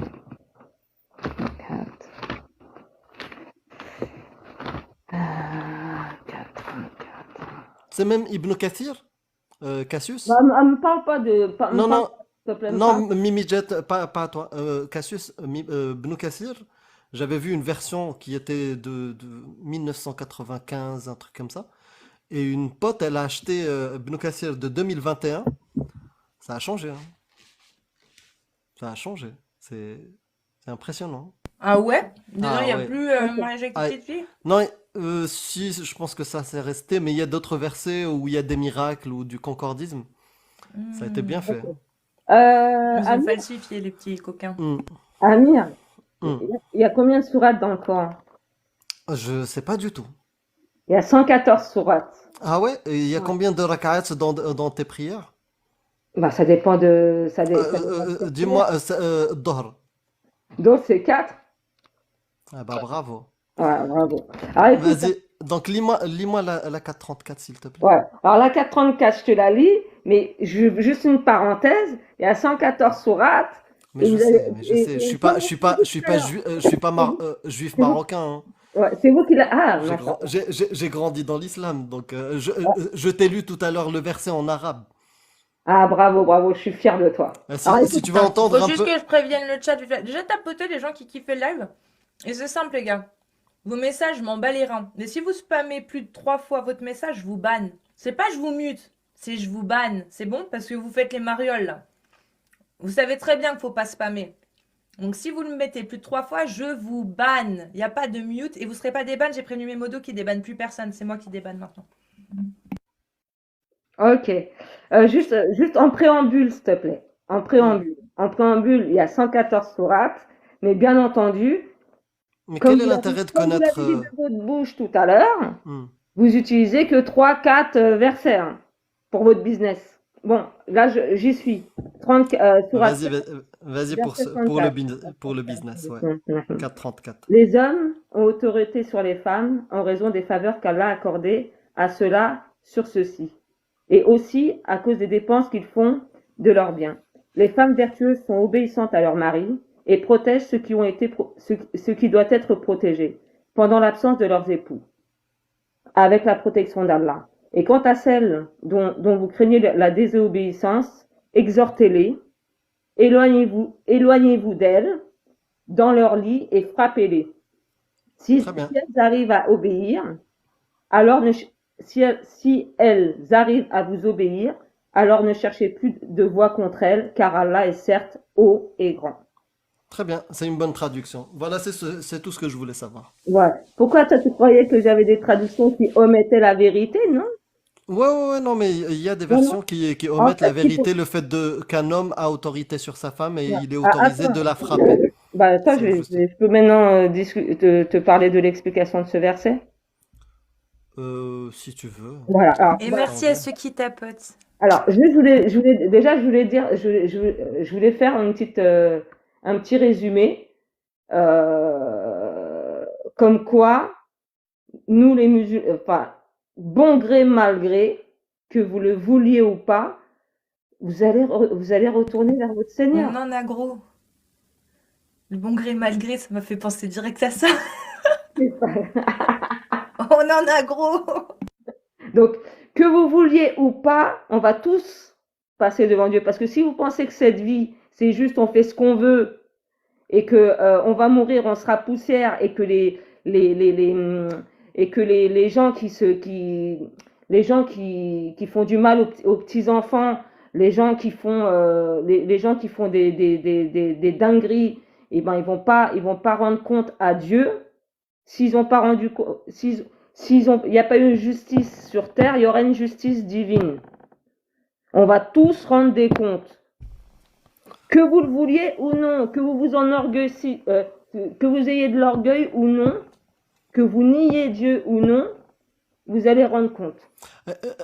4. C'est même Ibn Kathir, Cassius. Me parle pas me Non, parle non, pas, s'il te plaît, me parle. non, Mimi Jet, pas toi. Cassius, Ibn Kathir, j'avais vu une version qui était de 1995, un truc comme ça. Et une pote, elle a acheté Ibn Kathir de 2021. Ça a changé, hein. Ça a changé. C'est impressionnant. Ah ouais? Dedans, il Ah n'y a ouais. plus Ok. mariage avec Ah, petite fille? non, si, je pense que ça c'est resté, mais il y a d'autres versets où il y a des miracles ou du concordisme. Ça a été bien fait, Ok. hein. Ils ont Amir, falsifié, les petits coquins. Amir, Hmm. il y a combien de sourates dans le Coran? Je sais pas du tout. Il y a 114 sourates. Ah ouais? Et il y a Ouais. combien de rak'ats dans tes prières? Bah, ça dépend de, ça dépend de tes prières. Dis-moi, Dohr. Donc, c'est 4. Ah bah bravo. Ouais, bravo. Alors, écoute, Vas-y, donc lis-moi la 434 s'il te plaît. ouais. Alors, la 434, je te la lis, mais juste une parenthèse, il y a 114 sourates, Mais et je vous allez, sais, mais je sais. comme je vous l'ai dit tout à l'heure, Je suis pas c'est vous, juif c'est vous, marocain, hein. ouais, c'est vous qui l'a, ah, J'ai non, grand- j'ai grandi dans l'islam, donc je t'ai lu tout à l'heure le verset en arabe. ah, bravo, bravo, je suis fière de toi. Alors, Si écoute, tu veux entendre Faut un juste peu, que je prévienne le chat. Déjà tapoter les gens qui kiffent le live. Et c'est simple, les gars. Vos messages, je m'en bats les reins. Mais si vous spammez plus de 3 fois votre message, je vous banne. C'est pas je vous mute, c'est je vous banne. C'est bon? Parce que vous faites les marioles, là. Vous savez très bien qu'il faut pas spammer. Donc si vous le mettez plus de 3 fois, je vous banne. Il n'y a pas de mute et vous serez pas déban. J'ai prévenu mes modos qui débannent plus personne. C'est moi qui débanne maintenant. ok. Juste en préambule, s'il te plaît. En préambule. En préambule, il y a 114 sourates, mais bien entendu, mais comme quel est l'intérêt de comme vous connaître l'avez dit de votre bouche tout à l'heure, hmm. vous utilisez que 3-4 versets hein, pour votre business. Bon, là, j'y suis. 30, sourate Vas-y verset pour le business, ouais. 34. 434. Les hommes ont autorité sur les femmes en raison des faveurs qu'Allah a accordées à ceux-là sur ceux-ci, et aussi à cause des dépenses qu'ils font de leurs biens. Les femmes vertueuses sont obéissantes à leur mari et protègent ce qui doit être protégé pendant l'absence de leurs époux, avec la protection d'Allah. Et quant à celles dont vous craignez la désobéissance, exhortez-les, éloignez-vous d'elles dans leur lit et frappez-les. Si Très bien. elles arrivent à obéir, alors si elles arrivent à vous obéir, alors ne cherchez plus de voix contre elles, car Allah est certes haut et grand. Très bien, c'est une bonne traduction. Voilà, c'est tout ce que je voulais savoir. Ouais. Pourquoi toi tu croyais que j'avais des traductions qui omettaient la vérité, non? Ouais, non, mais il y a des Non, non. versions qui En omettent la fait, il faut... vérité, le fait qu'un homme a autorité sur sa femme et il est Ah, autorisé attends. de la frapper. Bah, attends, C'est juste. je peux maintenant te parler de l'explication de ce verset? Si tu veux. Voilà. Alors, Et voilà. merci à ceux qui tapotent. Alors, je voulais dire, je voulais faire un petit résumé, comme quoi, nous les musulmans, enfin, bon gré, mal gré, que vous le vouliez ou pas, vous allez retourner vers votre On Seigneur. en a gros. Le bon gré, mal gré, ça m'a fait penser direct à ça. C'est ça. On en a gros. Donc, que vous vouliez ou pas, on va tous passer devant Dieu. Parce que si vous pensez que cette vie, c'est juste on fait ce qu'on veut et que on va mourir, on sera poussière et que les gens les gens qui font du mal aux petits enfants, les gens qui font des dingueries, et ben ils vont pas rendre compte à Dieu s'ils ont pas rendu il n'y a pas eu une justice sur terre, il y aura une justice divine. On va tous rendre des comptes. Que vous le vouliez ou non, que vous vous enorgueillissez, que vous ayez de l'orgueil ou non, que vous niez Dieu ou non, vous allez rendre compte.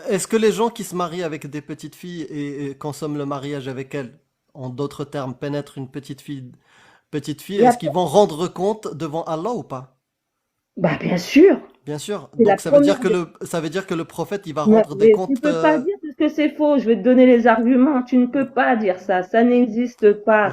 Est-ce que les gens qui se marient avec des petites filles et consomment le mariage avec elles, en d'autres termes, pénètrent une petite fille, Il y a- est-ce qu'ils vont rendre compte devant Allah ou pas? Bah bien sûr, Bien sûr. c'est la Donc première. ça veut dire que le prophète, il va Mais, rendre des mais tu comptes. peux pas dire parce que c'est faux. Je vais te donner les arguments. Tu ne peux pas dire ça. Ça n'existe pas,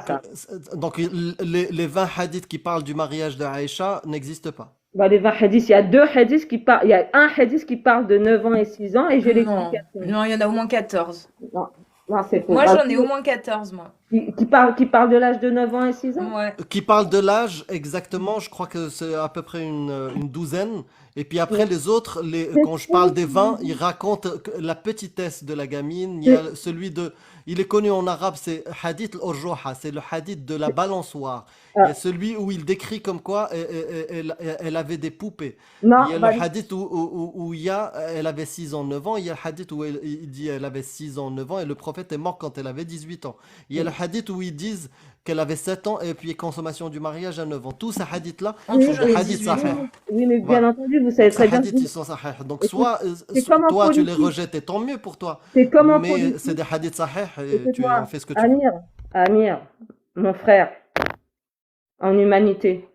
Donc, ça. les 20 hadiths qui parlent du mariage de Aïcha n'existent pas. Bah, les 20 hadiths, il y a deux hadiths qui parlent. Il y a un hadith qui parle de 9 ans et 6 ans et j'ai Non, l'explication. non, il y en a au moins 14. Non, non, c'est faux. Moi, Ah, j'en ai au moins 14, moi. qui parle de l'âge de 9 ans et 6 ans? Ouais. Qui parlent de l'âge exactement, je crois que c'est à peu près une douzaine. Et puis après, Non. les autres, C'est quand je faux. parle des 20, ils racontent la petitesse de la gamine. Il y C'est- a celui de. Il est connu en arabe, c'est Hadith al-Urjuha, c'est le hadith de la balançoire. Il y a ah, celui où il décrit comme quoi elle avait des poupées. Il y non, a le bah, hadith où il y a, elle avait 6 ans, 9 ans. Il y a le hadith où il dit elle avait 6 ans, 9 ans et le prophète est mort quand elle avait 18 ans. Il y a le hadith où ils disent qu'elle avait 7 ans et puis consommation du mariage à 9 ans. Tous ces hadiths-là En oui, sont tout, des j'en ai hadiths 18, sahih. moi. oui, mais bien Voilà. entendu, vous savez Donc ces très bien. hadiths, ils sont sahih. Donc Écoute, c'est comme en toi tu les politique. rejettes et tant mieux pour toi. C'est comme en Mais c'est politique. des hadiths sahih et tu en Écoute-moi, fais ce que tu veux. Amir, mon frère, en humanité.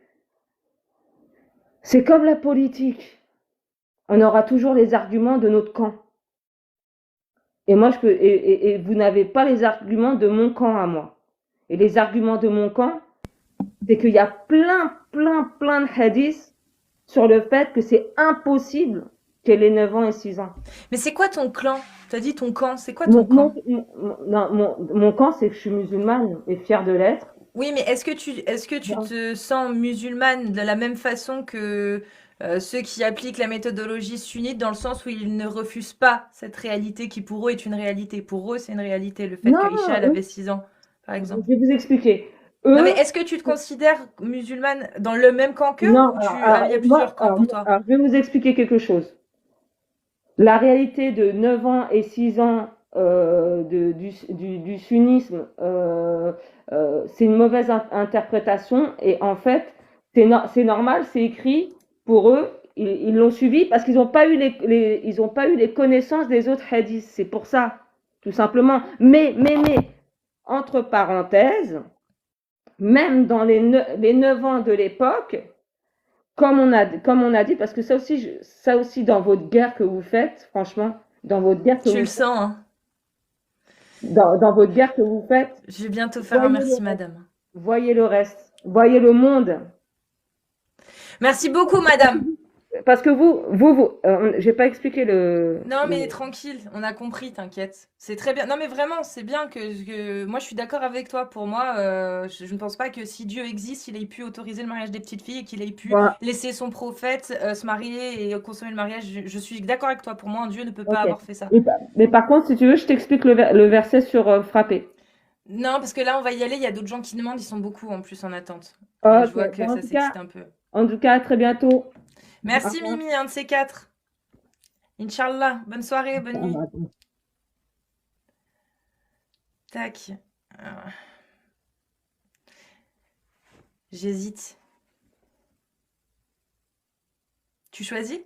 C'est comme la politique. On aura toujours les arguments de notre camp. Et moi, et vous n'avez pas les arguments de mon camp à moi. Et les arguments de mon camp, c'est qu'il y a plein de hadiths sur le fait que c'est impossible qu'elle ait 9 ans et 6 ans. Mais c'est quoi ton clan? T'as dit ton camp, c'est quoi ton camp? Non, mon camp, c'est que je suis musulmane et fière de l'être. Oui, mais est-ce que tu Non. te sens musulmane de la même façon que ceux qui appliquent la méthodologie sunnite, dans le sens où ils ne refusent pas cette réalité qui pour eux est une réalité. Pour eux, c'est une réalité, le fait Non, qu'Aïcha, elle eux, avait 6 ans, par exemple. je vais vous expliquer. Non, mais Eux, est-ce que tu te considères musulmane dans le même camp qu'eux non, ou il y a plusieurs camps pour toi? je vais vous expliquer quelque chose. La réalité de 9 ans et 6 ans du sunnisme, c'est une mauvaise interprétation et en fait, c'est normal, c'est écrit pour eux, ils l'ont suivi parce qu'ils n'ont pas eu ils ont pas eu les connaissances des autres hadiths. C'est pour ça, tout simplement. Mais, entre parenthèses, même dans les 9 ans de l'époque, comme on a dit, parce que ça aussi dans votre guerre que vous faites, franchement, dans votre guerre que Tu vous le sens, hein? dans votre guerre que vous faites, Je vais bientôt faire un voyez le merci, reste, madame. voyez le reste, voyez le monde. Merci beaucoup, madame. Parce que j'ai pas expliqué Non, mais tranquille, on a compris, t'inquiète. C'est très bien. Non, mais vraiment, c'est bien moi, je suis d'accord avec toi. Pour moi, je ne pense pas que si Dieu existe, il ait pu autoriser le mariage des petites filles et qu'il ait pu Voilà. laisser son prophète se marier et consommer le mariage. Je suis d'accord avec toi. Pour moi, un Dieu ne peut pas Ok. avoir fait ça. Mais par contre, si tu veux, je t'explique le verset sur frapper. Non, parce que là, on va y aller. Il y a d'autres gens qui demandent. Ils sont beaucoup en plus en attente. Et Ok. je vois que Bon, ça s'excite un peu. en tout cas, à très bientôt. Au Merci, revoir. Mimi, un de ces quatre. Inch'Allah. Bonne soirée, bonne nuit. Tac. Euh, J'hésite. Tu choisis?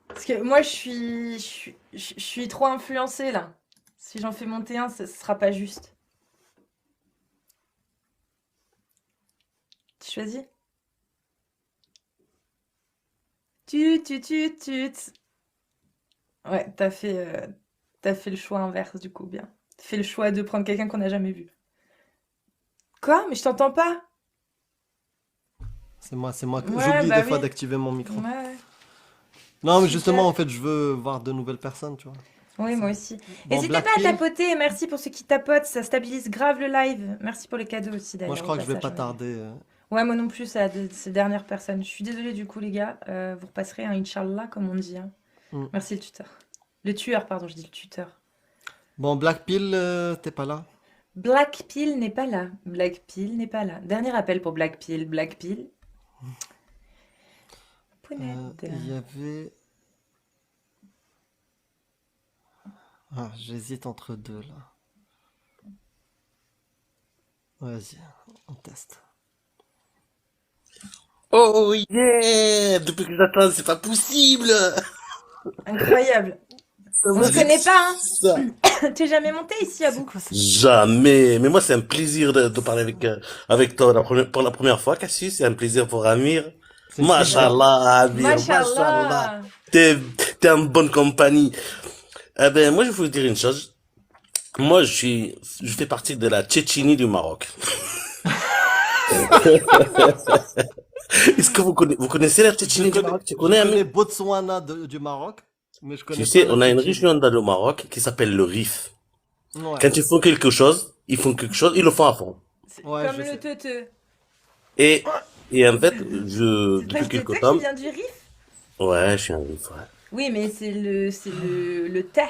Parce que moi, je suis trop influencée là. Si j'en fais monter un, ce sera pas juste. Tu choisis? Tut. Ouais, t'as fait le choix inverse du coup, bien. T'as fait le choix de prendre quelqu'un qu'on n'a jamais vu. Quoi? Mais je t'entends pas. C'est moi, Ouais, j'oublie bah des fois oui. d'activer mon micro. Ouais, Non, mais super. justement, en fait, je veux voir de nouvelles personnes, tu vois. Oui, Ça. moi aussi. Bon, N'hésitez pas à Blackpill, tapoter. Merci pour ceux qui tapotent. Ça stabilise grave le live. Merci pour les cadeaux aussi, moi je d'ailleurs, au crois que je vais passage, pas on va dire. tarder. Ouais, moi non plus, c'est ces dernières personnes. Je suis désolée du coup, les gars. Vous repasserez un Inch'Allah, comme on dit, hein. Hmm. Merci le tuteur. Le tueur, pardon, je dis le tuteur. Bon, Blackpill, t'es pas là? Blackpill n'est pas là. Blackpill n'est pas là. Dernier appel pour Blackpill. Blackpill. Pounette. Il y avait. Ah, j'hésite entre deux là. Vas-y, on teste. Oh yeah! Depuis que j'attends, c'est pas possible! Incroyable. On se Vous connaît êtes pas, ça? hein? T'es jamais monté ici à C'est bout. quoi ça? Jamais! Mais moi, c'est un plaisir de parler avec toi pour la première fois, Cassius. C'est un plaisir pour Amir. C'est une plaisir. Mashallah, Amir, mashallah. Mashallah. T'es, t'es en bonne compagnie. Eh ben, moi, je vais vous dire une chose. Moi, je fais partie de la Tchétchénie du Maroc. Est-ce que vous connaissez la Je Tchétchénie du connais, Maroc? Tu je connais, connais Amir? Botswana du Maroc, mais je Tu connais pas sais, la on a une Tchétchénie. région dans le Maroc qui s'appelle le Rif. Ouais, Quand ils font quelque chose, ils le font à fond. C'est ouais, comme je le sais. teuteux. Et, et en fait, C'est pas depuis le quelque teuteux qui temps, vient du Rif? ouais, je suis un Rif, ouais. Oui, mais c'est le teh,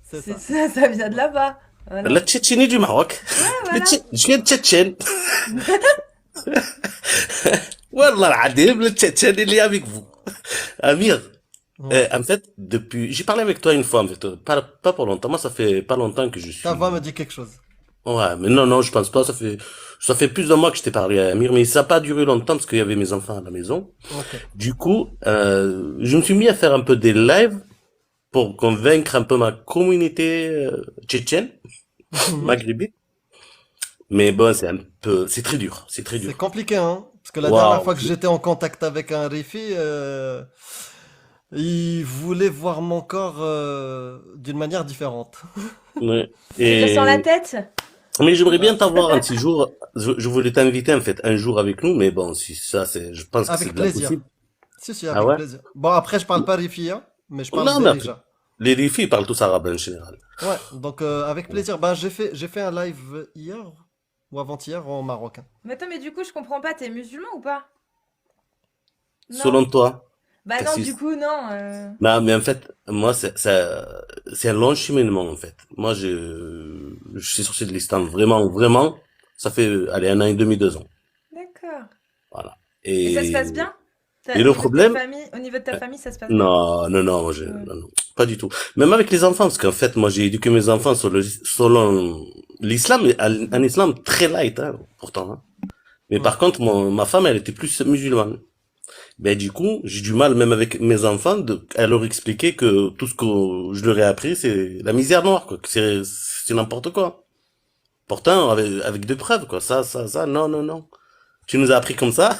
C'est c'est ça. ça, ça vient de là-bas. Voilà. La Tchétchénie du Maroc. Ouais, voilà. Je suis un Tchétchène. Wallah al-Adim, le Tchétchène, il est avec vous. Amir, Ouais. en fait, j'ai parlé avec toi une fois, en fait, pas pour longtemps. Moi, ça fait pas longtemps que je Ta voix me suis, dit quelque chose. ouais, mais non, je pense pas. Ça fait plus d'un mois que je t'ai parlé à Amir, mais ça n'a pas duré longtemps parce qu'il y avait mes enfants à la maison. Ok. Du coup, je me suis mis à faire un peu des lives pour convaincre un peu ma communauté tchétchène, maghrébine. Mais bon, c'est très dur, c'est très C'est dur. compliqué, hein? Parce que la dernière Waouh. fois que j'étais en contact avec un Rifi, il voulait voir mon corps d'une manière différente. Ouais. C'est dur sans la Et, tête? mais j'aimerais bien Ouais. t'avoir un petit jour. Je voulais t'inviter en fait un jour avec nous, mais bon, si ça je pense que c'est Avec de plaisir. l'impossible. Si, si, Ah avec ouais? plaisir. Bon, après, je parle pas Rifi, hein, mais je parle Non, mais après, Derija. les filles parlent tous arabe en général. Ouais, donc avec plaisir. Ben, j'ai fait un live hier ou avant-hier en marocain. Mais attends, mais du coup, je comprends pas, t'es musulman ou pas? Non. Selon toi, Bah non, du Cassis? coup, non. Non, mais en fait, moi, c'est un long cheminement, en fait. Moi, je suis sorti de l'islam vraiment, vraiment. Ça fait, allez, 1 an et demi, 2 ans. D'accord. Voilà. Et ça se passe Et, bien? et le problème, Au niveau de ta famille, ça se passe bien? non, Ouais. non, pas du tout. Même avec les enfants, parce qu'en fait, moi, j'ai éduqué mes enfants selon l'islam, et un islam très light, hein, pourtant, hein. Mais Ouais. par contre, ma femme, elle était plus musulmane. Ben, du coup, j'ai du mal, même avec mes enfants, à leur expliquer que tout ce que je leur ai appris, c'est la misère noire, quoi, que c'est n'importe quoi. Pourtant, avec des preuves, quoi. Ça, non. Tu nous as appris comme ça,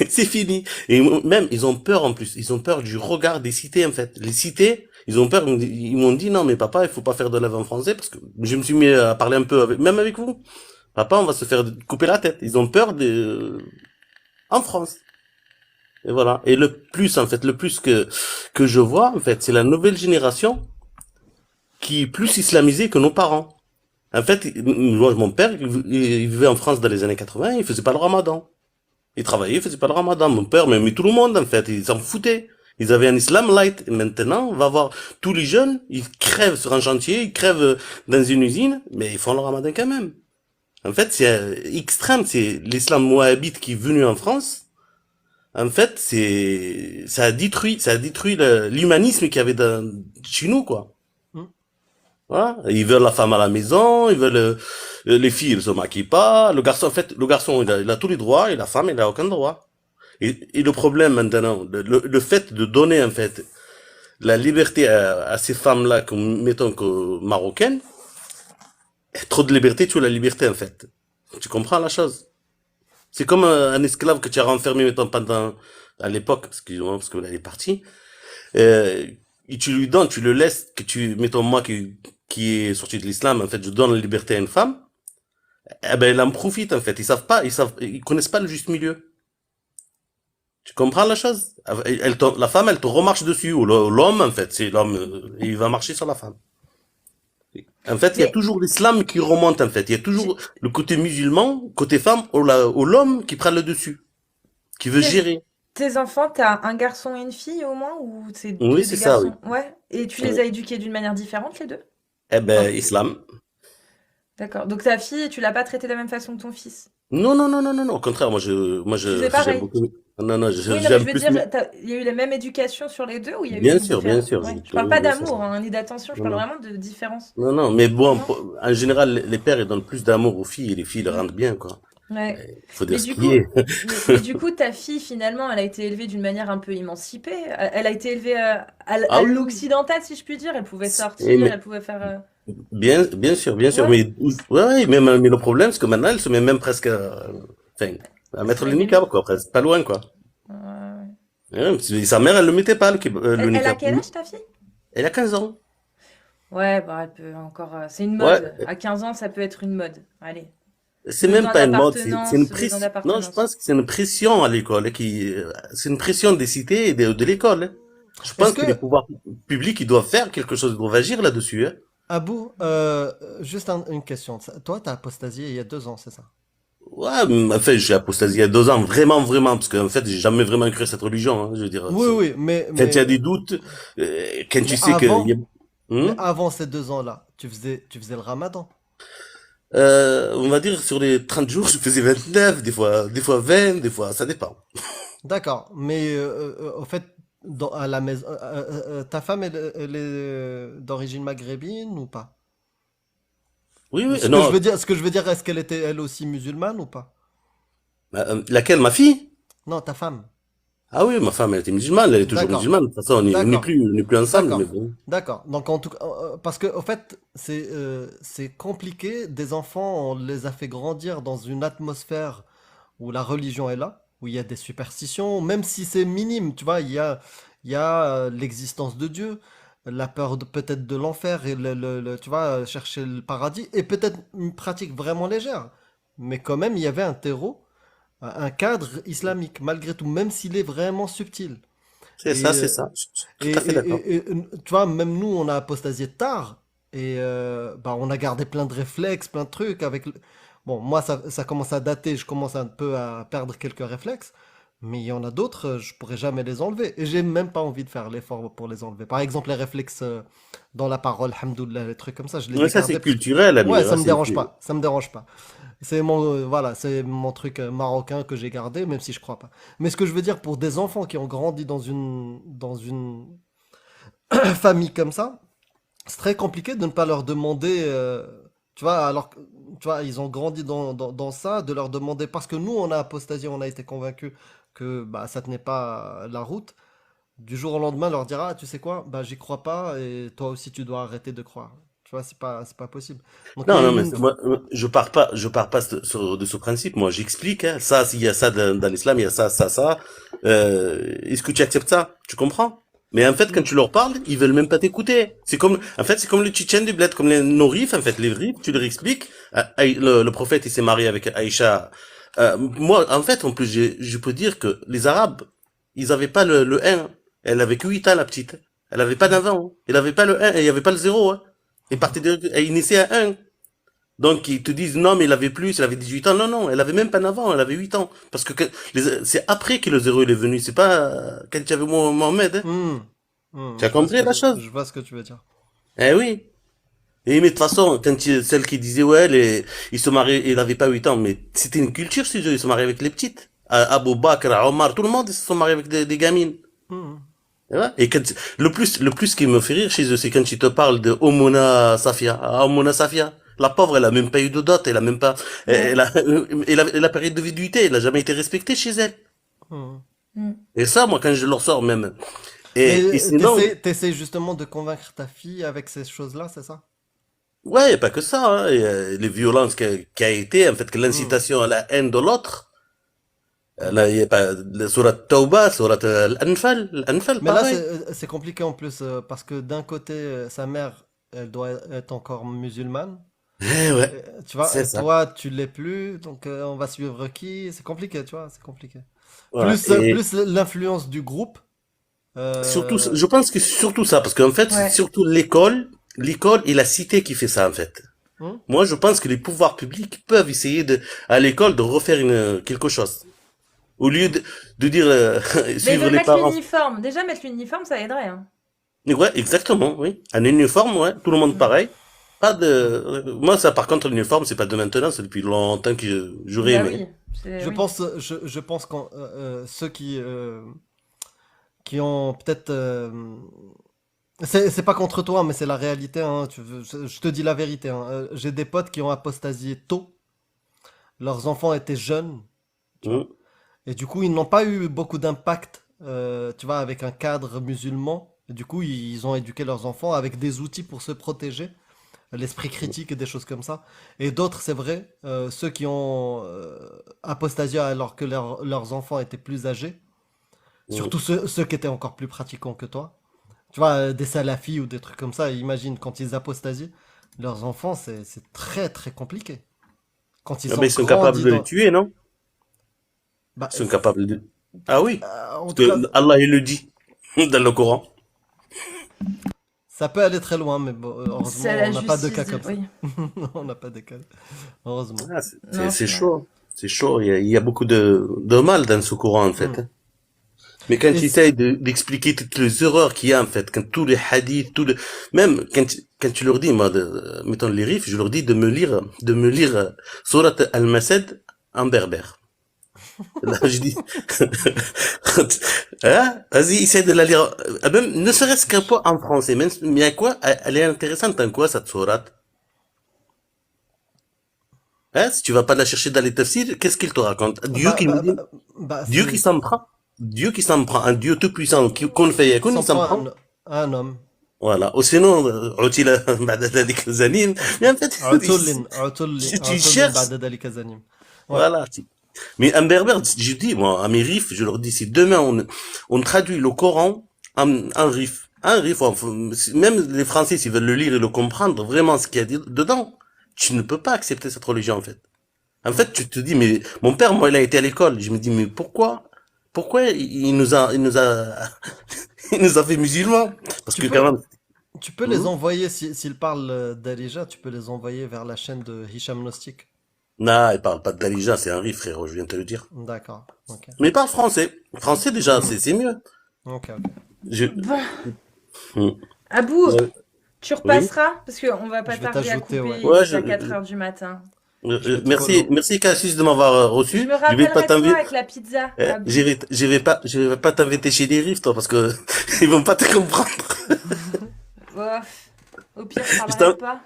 c'est fini. Et même, ils ont peur en plus. Ils ont peur du regard des cités, en fait. Les cités, ils ont peur. Ils m'ont dit, non, mais papa, il faut pas faire de l'œuvre en français, parce que je me suis mis à parler un peu même avec vous. Papa, on va se faire couper la tête. Ils ont peur en France. Et voilà. Et le plus que je vois, en fait, c'est la nouvelle génération qui est plus islamisée que nos parents. En fait, moi, mon père, il vivait en France dans les années 80, il faisait pas le ramadan. Il travaillait, il faisait pas le ramadan. Mon père, mais tout le monde, en fait, ils s'en foutaient. Ils avaient un islam light. Et maintenant, on va voir tous les jeunes, ils crèvent sur un chantier, ils crèvent dans une usine, mais ils font le ramadan quand même. En fait, c'est extrême, c'est l'islam wahhabite qui est venu en France. En fait, ça a détruit l'humanisme qu'il y avait chez nous, quoi. Hmm. Voilà. Ils veulent la femme à la maison, ils veulent les filles, elles se maquillent pas. Le garçon, en fait, il a tous les droits et la femme, elle a aucun droit. Et le problème maintenant, le fait de donner en fait la liberté à ces femmes-là, comme mettons que marocaines, trop de liberté, tu as la liberté en fait. Tu comprends la chose? C'est comme un esclave que tu as renfermé mettons pendant à l'époque, excuse-moi parce que là il est parti. Et tu lui donnes, tu le laisses, mettons moi qui est sorti de l'islam, en fait, je donne la liberté à une femme. Eh ben, elle en profite, en fait. Ils connaissent pas le juste milieu. Tu comprends la chose? La femme, elle te remarche dessus, ou l'homme, en fait, c'est l'homme, il va marcher sur la femme. En fait, il y a Mais toujours l'islam qui remonte, en fait. Il y a toujours le côté musulman, côté femme, ou l'homme qui prend le dessus, qui veut tes, gérer. tes enfants, t'as un garçon et une fille au moins, ou c'est que Oui, des c'est ça, oui. garçons? Ouais. Et tu les Oui. as éduqués d'une manière différente, les deux? Eh Enfin, ben, islam. d'accord. Donc ta fille, tu l'as pas traitée de la même façon que ton fils? Non, non, non, non, non, non. Au contraire, Tu faisais j'aime pareil? beaucoup. Non, non, Oui, non, mais je j'aime veux plus. dire, il y a eu la même éducation sur les deux ou il y a eu Bien une sûr, bien différence? sûr. Ouais. Je parle Oui, pas bien sûr. d'amour, hein, ni d'attention, je Non, parle non. vraiment de différence. Non, non. Mais bon, Non? en général, les pères, ils donnent plus d'amour aux filles et les filles le Mm. rendent bien, quoi. Ouais. Il faut dire Mais ce du qui coup, est. mais du coup, ta fille, finalement, elle a été élevée d'une manière un peu émancipée. Elle a été élevée Ah à oui. l'occidental, si je puis dire. Elle pouvait sortir, Mais, elle pouvait faire. bien sûr, bien sûr. Ouais, Ouais, ouais, mais le problème, c'est que maintenant, elle se met même presque, enfin, à elle se mettre le met des niqab, mots. quoi, presque. Pas loin, quoi. Ouais. Sa mère, elle le mettait pas, le Elle a niqab. quel âge, ta fille? Elle a 15 ans. Ouais, bah, elle peut encore. C'est une Ouais, mode. À 15 ans, ça peut être une mode. Allez. c'est même Besoin pas une mode, c'est une d'appartenance, besoin pression. Non, je d'appartenance. pense que c'est une pression à l'école, c'est une pression des cités et de l'école, hein. Je Est-ce pense que les que, pouvoirs publics, ils doivent faire quelque chose, ils doivent agir là-dessus, hein. Abou, juste une question. Toi, t'as apostasié il y a 2 ans, c'est ça? Ouais, mais en fait, j'ai apostasié il y a 2 ans, vraiment, vraiment, parce qu'en fait, j'ai jamais vraiment cru à cette religion, hein. Je veux dire, Oui, oui, quand il y a des doutes, quand mais tu sais que, mais Hmm. avant ces 2 ans-là, tu faisais le ramadan. On va dire, sur les 30 jours, je faisais 29, des fois 20, des fois, ça dépend. D'accord, mais au fait, à la maison, ta femme, elle est d'origine maghrébine ou pas? Oui, oui, Ce que je non, veux dire, ce que je veux dire, est-ce qu'elle était elle aussi musulmane ou pas? laquelle, ma fille? Non, ta femme. Ah oui, ma femme, elle était musulmane, elle est toujours D'accord, musulmane. De toute façon, d'accord, on n'est plus ensemble, mais d'accord, bon. d'accord. Donc en tout cas, parce que au fait, c'est compliqué. Des enfants, on les a fait grandir dans une atmosphère où la religion est là, où il y a des superstitions, même si c'est minime, tu vois, il y a l'existence de Dieu, la peur peut-être de l'enfer et tu vois, chercher le paradis, et peut-être une pratique vraiment légère. Mais quand même, il y avait un terreau, un cadre islamique, malgré tout, même s'il est vraiment subtil. C'est Et, ça, c'est ça. Je suis et, tout à fait d'accord. tu vois, même nous, on a apostasié tard. Et bah, on a gardé plein de réflexes, plein de trucs. Bon, moi, ça commence à dater. Je commence un peu à perdre quelques réflexes. Mais il y en a d'autres, je pourrais jamais les enlever. Et j'ai même pas envie de faire l'effort pour les enlever. Par exemple, les réflexes dans la parole, hamdoullah, les trucs comme ça, je les Ouais, ai ça, c'est gardés parce que... culturel, Ouais, Amir, ça hein, me dérange pas. Ça me dérange pas. Voilà, c'est mon truc marocain que j'ai gardé, même si je crois pas. Mais ce que je veux dire pour des enfants qui ont grandi dans une famille comme ça, c'est très compliqué de ne pas leur demander, tu vois, alors que, tu vois, ils ont grandi dans ça, de leur demander, parce que nous, on a apostasié, on a été convaincus que bah, ça tenait pas la route. Du jour au lendemain, leur dire, ah, tu sais quoi, bah, j'y crois pas, et toi aussi, tu dois arrêter de croire. Tu vois, c'est pas possible. Donc, il y Non, a non, mais une... je pars pas de ce principe. Moi, j'explique, hein. Ça, s'il y a ça dans l'islam, il y a ça, ça, ça. Est-ce que tu acceptes ça? Tu comprends? Mais en fait, quand tu leur parles, ils veulent même pas t'écouter. En fait, c'est comme les Tchétchènes du bled, comme nos rifs, en fait, les rifs, tu leur expliques. Le prophète, il s'est marié avec Aïcha. Moi, en fait, en plus, je peux dire que les Arabes, ils avaient pas le 1. Elle avait que 8 ans, la petite. Elle avait pas d'9 ans. Elle avait pas le 1, et il y avait pas le 0, hein. Elle naissait à 1. Donc, ils te disent, non, mais il avait plus, il avait 18 ans. Non, non, elle avait même pas 9 ans, elle avait 8 ans. Parce que c'est après que le 0 il est venu. C'est pas quand tu avais Mohamed, hein. Tu as je vois ce compris que la chose? je vois ce que tu veux dire. Eh oui. Et mais de toute façon, celle qui disait, ouais, il se mariait, il avait pas 8 ans, mais c'était une culture chez eux, ils se mariaient avec les petites. Abou Bakr, Omar, tout le monde, ils se sont mariés avec des gamines. Hmm. Et ouais. Et le plus qui me fait rire chez eux, c'est quand ils te parlent de Omona Safia. Ah, Omona Safia. La pauvre, elle a même pas eu de dot, elle a même pas, Ouais. la période de viduité, elle a jamais été respectée chez elle. Hmm. Mm. Et ça, moi, quand je leur sors même. Et Mais sinon, t'essaies justement de convaincre ta fille avec ces choses-là, c'est ça? ouais, y a pas que ça, hein. Les violences qui a été, en fait, que Hmm. l'incitation à la haine de l'autre. Hmm. Là, il y a pas, la sourate Tauba, sourate Al-Anfal, Mais là, pareil. c'est compliqué en plus, parce que d'un côté, sa mère, elle doit être encore musulmane, Eh ouais, Tu vois, c'est ça. toi, tu l'es plus, donc on va suivre qui? C'est compliqué, tu vois, c'est compliqué. Voilà. Et Plus l'influence du groupe. surtout, euh, je pense que c'est surtout ça, parce qu'en fait, c'est Ouais. surtout l'école et la cité qui fait ça, en fait. hmm. Moi, je pense que les pouvoirs publics peuvent essayer à l'école de refaire quelque chose. Au lieu de dire, Mais ils suivre veulent les mettre parents. l'uniforme. Déjà, mettre l'uniforme, ça aiderait, hein. Ouais, exactement, oui. Un uniforme, ouais, tout le monde Mm. pareil. Pas de, moi, ça, par contre, l'uniforme, c'est pas de maintenant, c'est depuis longtemps que j'aurais Bah aimé. oui, c'est oui. Je pense qu'ceux qui ont peut-être c'est pas contre toi, mais c'est la réalité, hein, je te dis la vérité, hein. J'ai des potes qui ont apostasié tôt, leurs enfants étaient jeunes, tu vois. Mm. Et du coup, ils n'ont pas eu beaucoup d'impact, tu vois, avec un cadre musulman. Et du coup, ils ont éduqué leurs enfants avec des outils pour se protéger, l'esprit critique et des choses comme ça. Et d'autres, c'est vrai, ceux qui ont apostasié alors que leurs enfants étaient plus âgés, Mm. surtout ceux qui étaient encore plus pratiquants que toi. Tu vois, des salafis ou des trucs comme ça, imagine quand ils apostasient, leurs enfants, c'est très très compliqué. Quand ils Ah ben, ont ils sont capables grandi de les dans... tuer, non? Bah, Ils sont capables de... Ah oui, en parce tout cas, que Allah, il le dit dans le Coran. ça peut aller très loin, mais bon, C'est à heureusement, la on n'a pas de cas justice. comme ça. Oui. On n'a pas de cas. Heureusement. Ah, Non, c'est c'est vrai. chaud. C'est chaud. Il y a beaucoup de mal dans ce Coran, en fait, Hmm. hein. Mais quand Et tu essayes d'expliquer toutes les erreurs qu'il y a, en fait, quand tous les hadiths, même quand tu leur dis, moi, mettons les rifs, je leur dis de me lire Surat Al-Masad en berbère. Là, je dis, hein, vas-y, essaie de la lire, même, ne serait-ce qu'un peu en français, même, mais à quoi, elle est intéressante en quoi, cette sourate? Hein, si tu vas pas la chercher dans les tafsirs, qu'est-ce qu'il te raconte? Dieu bah, qui nous bah, dit, bah, bah, Dieu qui s'en prend. Dieu qui s'en prend, un Dieu tout puissant, qu'on fait, qui il s'en s'en prend prend. à un homme. Voilà. Ou sinon, عُتِلَ بعد ذلك زنيم. Mais en fait, tu عتل cherches, بعد ذلك زنيم. Ouais. voilà. Mais en berbère, je dis, moi, à mes rifs, je leur dis, si demain on traduit le Coran en rif, même les Français, s'ils veulent le lire et le comprendre, vraiment ce qu'il y a dedans, tu ne peux pas accepter cette religion, en fait. En Hmm. fait, tu te dis, mais mon père, moi, il a été à l'école. Je me dis, mais pourquoi il nous a fait musulmans? Parce Tu que quand peux, même, tu peux les hmm? envoyer, s'ils parlent d'Alija, tu peux les envoyer vers la chaîne de Hicham Nostic. Non, il parle pas de Dalija, c'est un riff, frérot, je viens de te le dire. D'accord. Ok. Mais il parle français. Français, déjà, Hmm. c'est mieux. Ok, ok. Je, Bon, hmm. Abou, Ouais. tu Oui. repasseras parce qu'on va pas Je vais tarder à t'ajouter, ouais. couper. Il est Ouais, déjà 4 heures du matin. Je vais te merci, follow. merci Cassis de m'avoir Je reçu. me Je vais pas rappellerai de toi t'inviter, avec la pizza, Abou. je vais pas t'inviter chez les riffs, toi, parce que ils vont pas te comprendre. Bof. Au pire, je Je parlerai t'en- pas.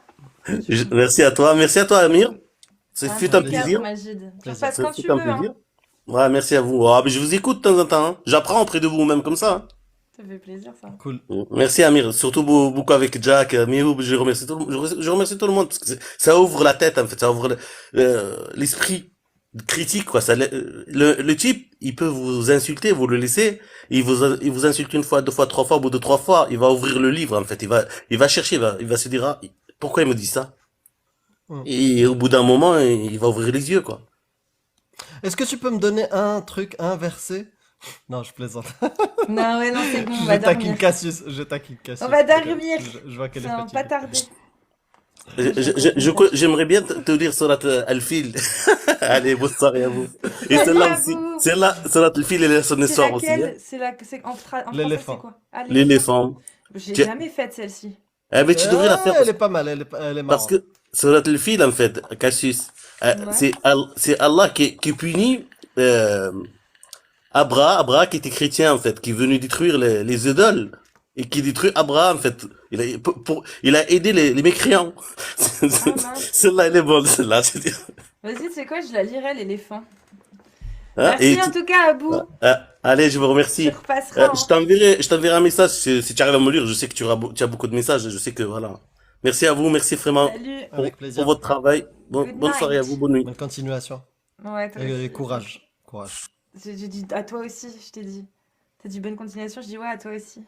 merci à toi, Amir. Ce Un fut un impeccable, plaisir. Plaisir. Majid. Tu Plaisir. repasses Ce quand fut tu un veux, hein. plaisir. Ouais, merci à vous. Ah, mais je vous écoute de temps en temps, hein. J'apprends auprès de vous, même comme ça, hein. Ça fait plaisir, ça. Cool. Merci Amir, surtout beaucoup avec Jack, Mihoub, je remercie tout, je remercie tout le monde parce que ça ouvre la tête en fait, ça ouvre l'esprit critique quoi. Le type, il peut vous insulter, vous le laissez, il vous insulte une fois, deux fois, trois fois, au bout de trois fois, il va ouvrir le livre en fait, il va chercher, il va se dire ah, pourquoi il me dit ça? Hmm. Et au bout d'un moment, il va ouvrir les yeux quoi. Est-ce que tu peux me donner un truc, un verset? Non, je plaisante. Non, ouais, non, c'est bon, on Je va taquine dormir. Cassius. Je taquine Cassius. On va dormir. Je vois qu'elle est Ça va pas fatiguée. tarder. J'aimerais bien te dire surat Al-Fil. Allez, bonne soirée à vous. Et Salut celle-là à aussi, vous. celle-là, surat Al-Fil, elle a son C'est histoire aussi, hein. laquelle? C'est en français, c'est L'éléphant. quoi? Ah, L'éléphant. J'ai Tu- jamais faite celle-ci. Eh ben, tu devrais la faire Elle est pas mal, elle est parce marrante. que surat Al-Fil, en fait, Cassius, Ouais. c'est Allah qui punit, Abra qui était chrétien, en fait, qui est venu détruire les idoles. Et qui détruit Abra, en fait. Il a aidé les mécréants. Ah mince. Celle-là, elle est bonne, celle-là, je veux dire. Vas-y, tu sais quoi, je la lirai, l'éléphant. Hein, Merci en tout cas, Abou. allez, je vous Tu remercie. repasseras, hein. Je t'enverrai un message si tu arrives à me lire. Je sais que tu as beaucoup de messages. Je sais que voilà. Merci à vous, merci vraiment Salut. Avec pour plaisir. votre travail. Good Bonne soirée à night. vous, bonne nuit. Bonne continuation. Ouais, toi Et aussi. courage. Courage. J'ai dit à toi aussi, je t'ai dit. T'as dit bonne continuation, je dis ouais, à toi aussi.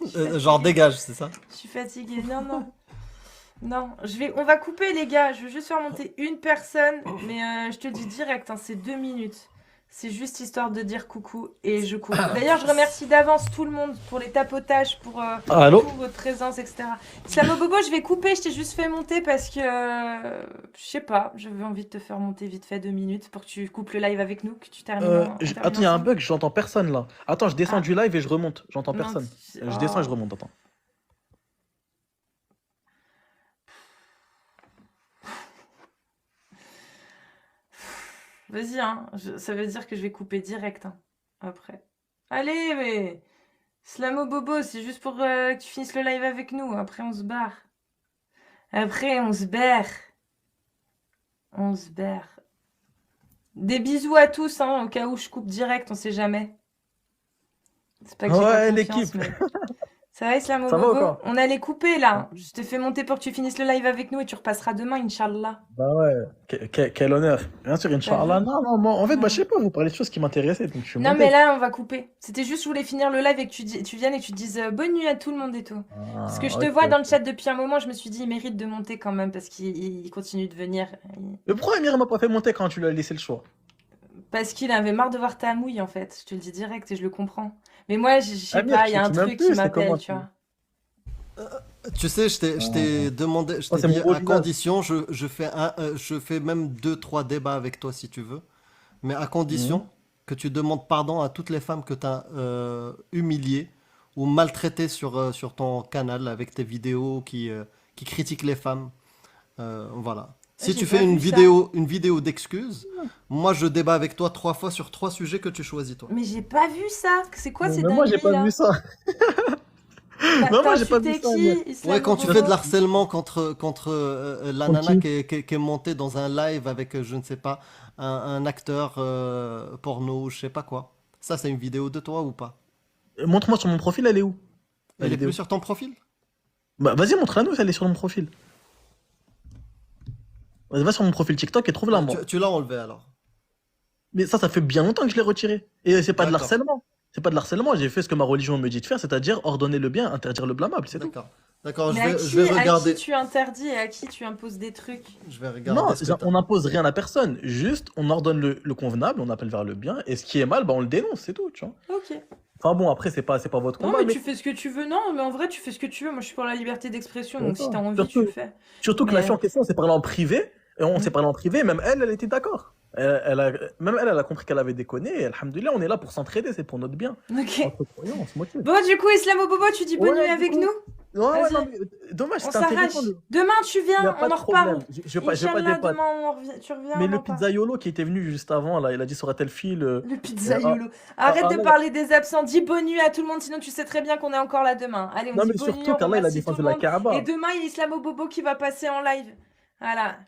Je suis Genre fatiguée. dégage, c'est ça? Je suis fatiguée. Non, non. Non, on va couper les gars. Je veux juste faire monter une personne, mais je te le dis direct, hein, c'est 2 minutes. C'est juste histoire de dire coucou et je coupe. D'ailleurs, je remercie d'avance tout le monde pour les tapotages, pour Allô? toute votre présence, etc. Slamo Bobo, je vais couper. Je t'ai juste fait monter parce que je sais pas. J'avais envie de te faire monter vite fait 2 minutes pour que tu coupes le live avec nous, que tu termines. On termine Attends, il y a un ensemble. bug, j'entends personne là. Attends, je descends Ah. du live et je remonte. J'entends Non, personne. tu- Je descends et je oh. remonte, attends. Vas-y, hein. Ça veut dire que je vais couper direct, hein, après. Allez, mais Slamo Bobo, c'est juste pour que tu finisses le live avec nous. Après, on se barre. Après, on se barre. On se barre. Des bisous à tous, hein, au cas où je coupe direct, on sait jamais. C'est pas que j'ai pas Ouais, confiance, l'équipe. mais... Ça va, Islamo Ça va ou Bobo? quoi? On allait couper, là. Je t'ai fait monter pour que tu finisses le live avec nous et tu repasseras demain, Inch'Allah. Bah ouais, quel honneur. Bien sûr, T'as Inch'Allah. vu? Non, non, moi, en fait, bah, je Ouais. sais pas, vous parlez de choses qui m'intéressaient, donc je suis Non, monté. mais là, on va couper. C'était juste, je voulais finir le live et que tu viennes et que tu te dises bonne nuit à tout le monde et tout. Parce que Ah, je te ok, vois dans le ok. chat depuis un moment, je me suis dit, il mérite de monter quand même parce qu'il continue de venir. Le premier m'a pas fait monter quand tu lui as laissé le choix. Parce qu'il avait marre de voir ta mouille, en fait. Je te le dis direct et je le comprends. Mais moi, je sais Amir, pas, il y a un tu m'aimes truc qui plus, c'est m'appelle, comment tu tu... vois. Tu sais, je t'ai demandé, je Oh, t'ai c'est dit mon beau à visage. condition, je fais même 2, 3 débats avec toi si tu veux, mais à condition que tu demandes pardon à toutes les femmes que tu as humiliées ou maltraitées sur ton canal avec tes vidéos qui critiquent les femmes. Voilà. Si J'ai tu pas fais vu ça. une vidéo d'excuses, moi je débat avec toi 3 fois sur 3 sujets que tu choisis toi. Mais j'ai pas vu ça. C'est quoi ces Mais moi, j'ai dingueries, pas là? vu ça. T'as Non, moi, j'ai pas vu insulté ça, Amir. qui, Ouais, Islamo quand tu Bobo? fais de l'harcèlement contre la Contre nana qui? qui est montée dans un live avec, je ne sais pas, un acteur porno ou je sais pas quoi. Ça, c'est une vidéo de toi ou pas? Montre-moi sur mon profil, elle est où? La Elle est vidéo. plus sur ton profil? Bah, vas-y, montre-la-nous, elle est sur mon profil. Vas-y, va sur mon profil TikTok et trouve-la, moi. Tu l'as enlevé alors. Mais ça fait bien longtemps que je l'ai retiré. Et c'est pas de D'accord, l'harcèlement. C'est pas de l'harcèlement, j'ai fait ce que ma religion me dit de faire, c'est-à-dire ordonner le bien, interdire le blâmable, c'est tout. d'accord. D'accord, Mais je vais à qui regarder. tu interdis et à qui tu imposes des trucs? Je vais Non, regarder ce que t'as. on n'impose rien à personne, juste on ordonne le convenable, on appelle vers le bien, et ce qui est mal, bah, on le dénonce, c'est tout, tu vois. Ok. Enfin bon, après, c'est pas votre Non, combat, mais mais tu fais ce que tu veux. Non, mais en vrai, tu fais ce que tu veux. Moi, je suis pour la liberté d'expression, c'est donc si ça. t'as envie, tu le fais. Surtout que la fille en Mais. question, on s'est parlé en privé, et on Hmm. s'est parlé en privé, même elle était d'accord. Même elle a compris qu'elle avait déconné, et alhamdoulilah, on est là pour s'entraider, c'est pour notre bien. Ok. Entre croyants, on se motive. Bon, du coup, Islamo Bobo, tu dis bonne nuit Ouais, du avec coup, nous? ouais, Vas-y. non, mais dommage, On c'était s'arrache. intéressant. Demain, tu Il n'y a viens, pas on de en reparle. problème. Je vais pas Inch'Allah, débattre. demain, tu reviens, Mais on le en parle. pizzaiolo qui était venu juste avant, là, il a dit sur tel fil. Le pizzaiolo. Arrête de Allah, parler des absents. Dis bonne nuit à tout le monde, sinon tu sais très bien qu'on est encore là demain. Allez, on non, dit mais bonne nuit, surtout on qu'Allah, il a remercie tout défendu le la monde. Et Kaaba. demain, il y a Islamo Bobo qui va passer en live. Voilà.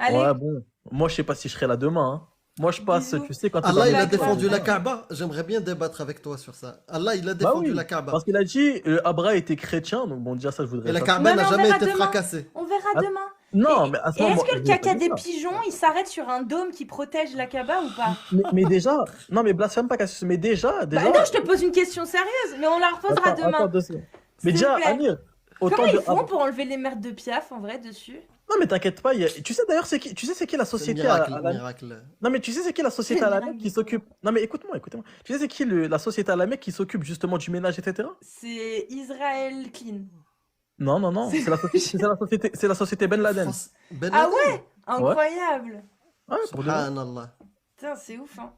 Ouais, Allez, bon. Moi, je sais pas si je serai là demain, hein. Moi, je passe, bisous. tu sais, quand il va Allah, C'est il me a pas dire. grave. défendu la Kaaba. J'aimerais bien débattre avec toi sur ça. Allah, il a Bah défendu la oui, Kaaba. parce qu'il a dit Abra était chrétien, donc bon, déjà, ça, je Et voudrais la ça. Kaaba Non, mais n'a on jamais verra été demain. fracassée. On verra Ah, demain. non, Et, mais à ce et est-ce moment, que le je vais pas caca dire des ça. pigeons, il s'arrête sur un dôme qui protège la Kaaba ou pas? Mais déjà, non, mais blasphème pas, Cassius, mais Bah déjà, non, je te pose une question sérieuse, mais on la reposera attends, demain. 2 secondes. Mais S'il te déjà, plaît. Amir, autant Comment de. ils font pour enlever les merdes de Piaf, en vrai, dessus? Non, mais t'inquiète pas, tu sais d'ailleurs, tu sais c'est qui la C'est société miracle, à la... miracle. Non, mais tu sais c'est qui la société C'est à la miracle Mecque qui de s'occupe. Non, mais écoute-moi. Tu sais c'est qui la société à la Mecque qui s'occupe justement du ménage, etc. C'est Israël Clean. Non, C'est- c'est la société Ben Laden. Ben Ah Laden. ouais? Incroyable. Ouais, pour de vrai. Subhanallah. Putain, c'est ouf, hein.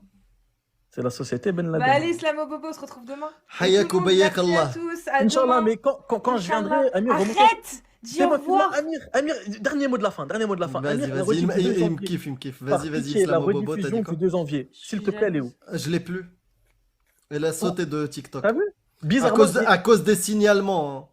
C'est la société Ben Bah Laden. allez, Islamo Bobo, on se retrouve demain. Hayak Et tout le ou monde, bayak merci à Allah. tous, à Inch'Allah, demain. mais quand je viendrai, Inch'Allah. Amir, remonte. Arrête! Dis C'est au moi, revoir. Amir, dernier mot de la fin. Vas-y, Amir, la vas-y. rediffusion Il me janvier. kiffe, il me kiffe. Par Vas-y, vas-y, pitié, la Islamo Bobo, t'as rediffusion dit quoi? du 2 janvier. Je S'il suis te plaît, elle est où? jalouse. Je l'ai plus. Elle a sauté de TikTok. T'as vu? À Bizarrement, cause, à cause des signalements. Hein.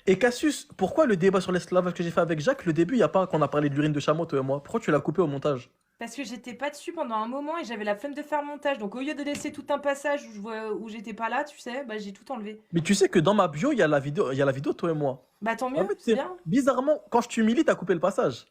Et Cassius, pourquoi le débat sur l'esclavage que j'ai fait avec Jacques, le début, il n'y a pas qu'on a parlé de l'urine de chameau, toi et moi? Pourquoi tu l'as coupé au montage? Parce que j'étais pas dessus pendant un moment et j'avais la flemme de faire le montage. Donc au lieu de laisser tout un passage où j'étais pas là, tu sais, bah j'ai tout enlevé. Mais tu sais que dans ma bio, il y a la vidéo, toi et moi. Bah tant En mieux, fait, c'est bien. bizarrement, quand je t'humilie, t'as coupé le passage.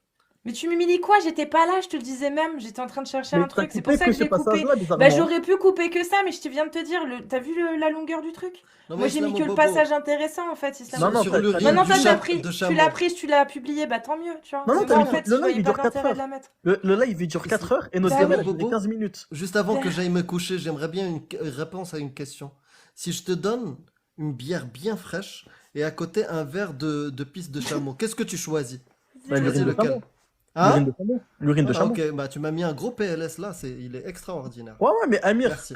Mais tu m'humilies quoi? J'étais pas là, je te le disais même. J'étais en train de chercher Mais un t'as truc. C'est pour coupé ça que que je ce l'ai coupé. passage-là, Bah, bizarrement. j'aurais pu couper que ça, mais je te viens de te dire. T'as vu la longueur du truc? Non, Moi, mais j'ai mis que Islamo le Bobo, passage intéressant, en fait, Islamo. Non, non, sur t'as l'urine Maintenant, du toi, cha- tu de l'as chameau. pris, tu l'as publié, bah tant mieux, tu vois. Non, non, Mais t'as moi, mis en que fait, le je voyais live, il pas dure 4 d'intérêt de heures. la mettre. Le live, il dure 4 heures et notre Bah gamelle, oui. elle fait Bobo, 15 minutes. juste avant que Bah, j'aille me coucher, j'aimerais bien une réponse à une question. Si je te donne une bière bien fraîche et à côté un verre de pisse de chameau, qu'est-ce que tu choisis? Bah, Tu choisis l'urine de lequel? chameau. L'urine Hein? de chameau. L'urine de Ah, chameau. ok, bah tu m'as mis un gros PLS là, il est extraordinaire. Ouais, ouais, mais Merci.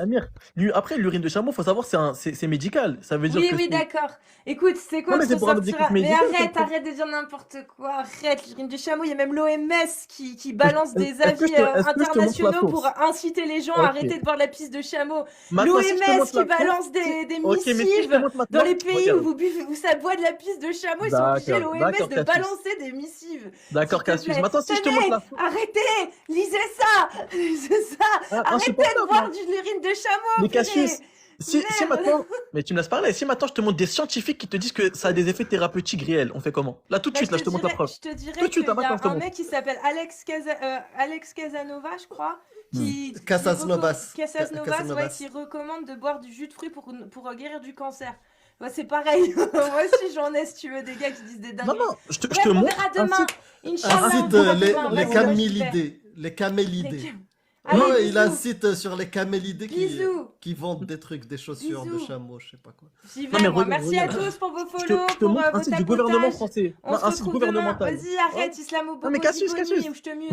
Après, l'urine de chameau, faut savoir, c'est médical. Ça veut dire Oui, que oui, c'est. d'accord. Écoute, c'est quoi, Non, mais on c'est se pour un ressortira. objectif Mais médical. arrête de dire n'importe quoi. Arrête, l'urine du chameau. Il y a même l'OMS qui balance des Est-ce que avis je te montre la internationaux pour source? inciter les gens à Ok. arrêter de boire la pisse de chameau. Maintenant, si je te L'OMS montre qui la source. balance des Ok, mais si je te missives montre dans maintenant. les pays Regarde. où ça boit de la pisse de chameau. Ils sont obligés, D'accord, l'OMS, d'accord, de Cassius. balancer des missives. D'accord, S'il te Cassius. plaît. Maintenant, si je te montre Tenez, la source. arrêtez, lisez ça, lisez ça. Ah, Arrêtez de insupportable, boire hein. de l'urine de chameau, Mais purée. Cassius, si Merde. maintenant. Mais tu me laisses parler. Si maintenant je te montre des scientifiques qui te disent que ça a des effets thérapeutiques réels, on fait comment? Là, tout de Bah, suite, là, je te montre la preuve. je te dirais Tout de suite, qu'il là, y a maintenant, je te un montre. mec qui s'appelle Alex Casanova, je crois, qui Casasnovas. Casasnovas, ouais, Casanovas. qui recommande de boire du jus de fruits pour guérir du cancer. Ouais, c'est pareil. Moi aussi, j'en ai, si tu veux, des gars qui disent des Non, dingueries. non, je te Bref, on montre verra un demain. site. Inch'Allah, on Incite verra les demain. Vas-y, moi, j'y vais. camélidés. Les camélidés. Allez, Ouais, il a un bisous. site sur les camélidés Bisous. qui vendent des trucs, des chaussures de Bisous. chameau, je sais pas quoi. J'y Non, vais, mais moi. regarde, Merci à regarde. tous pour vos Je follow, te pour montre vos un site du gouvernement tapotages. français. On Non, se un site retrouve demain. gouvernemental. Vas-y, arrête, Islamo Bobo, mais dis Cassius, bonne Cassius. nuit ou je te mute.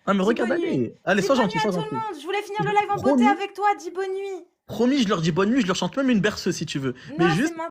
Ah, mais Dis regarde, bonne nuit. allez. Allez, Dis sois bonne gentil, nuit à sois tout le gentil. monde. Je voulais finir le live en beauté Promis. avec toi. Dis bonne nuit. Promis, je leur dis bonne nuit, je leur chante même une berceuse si tu veux. Mais Non, juste. c'est maintenant.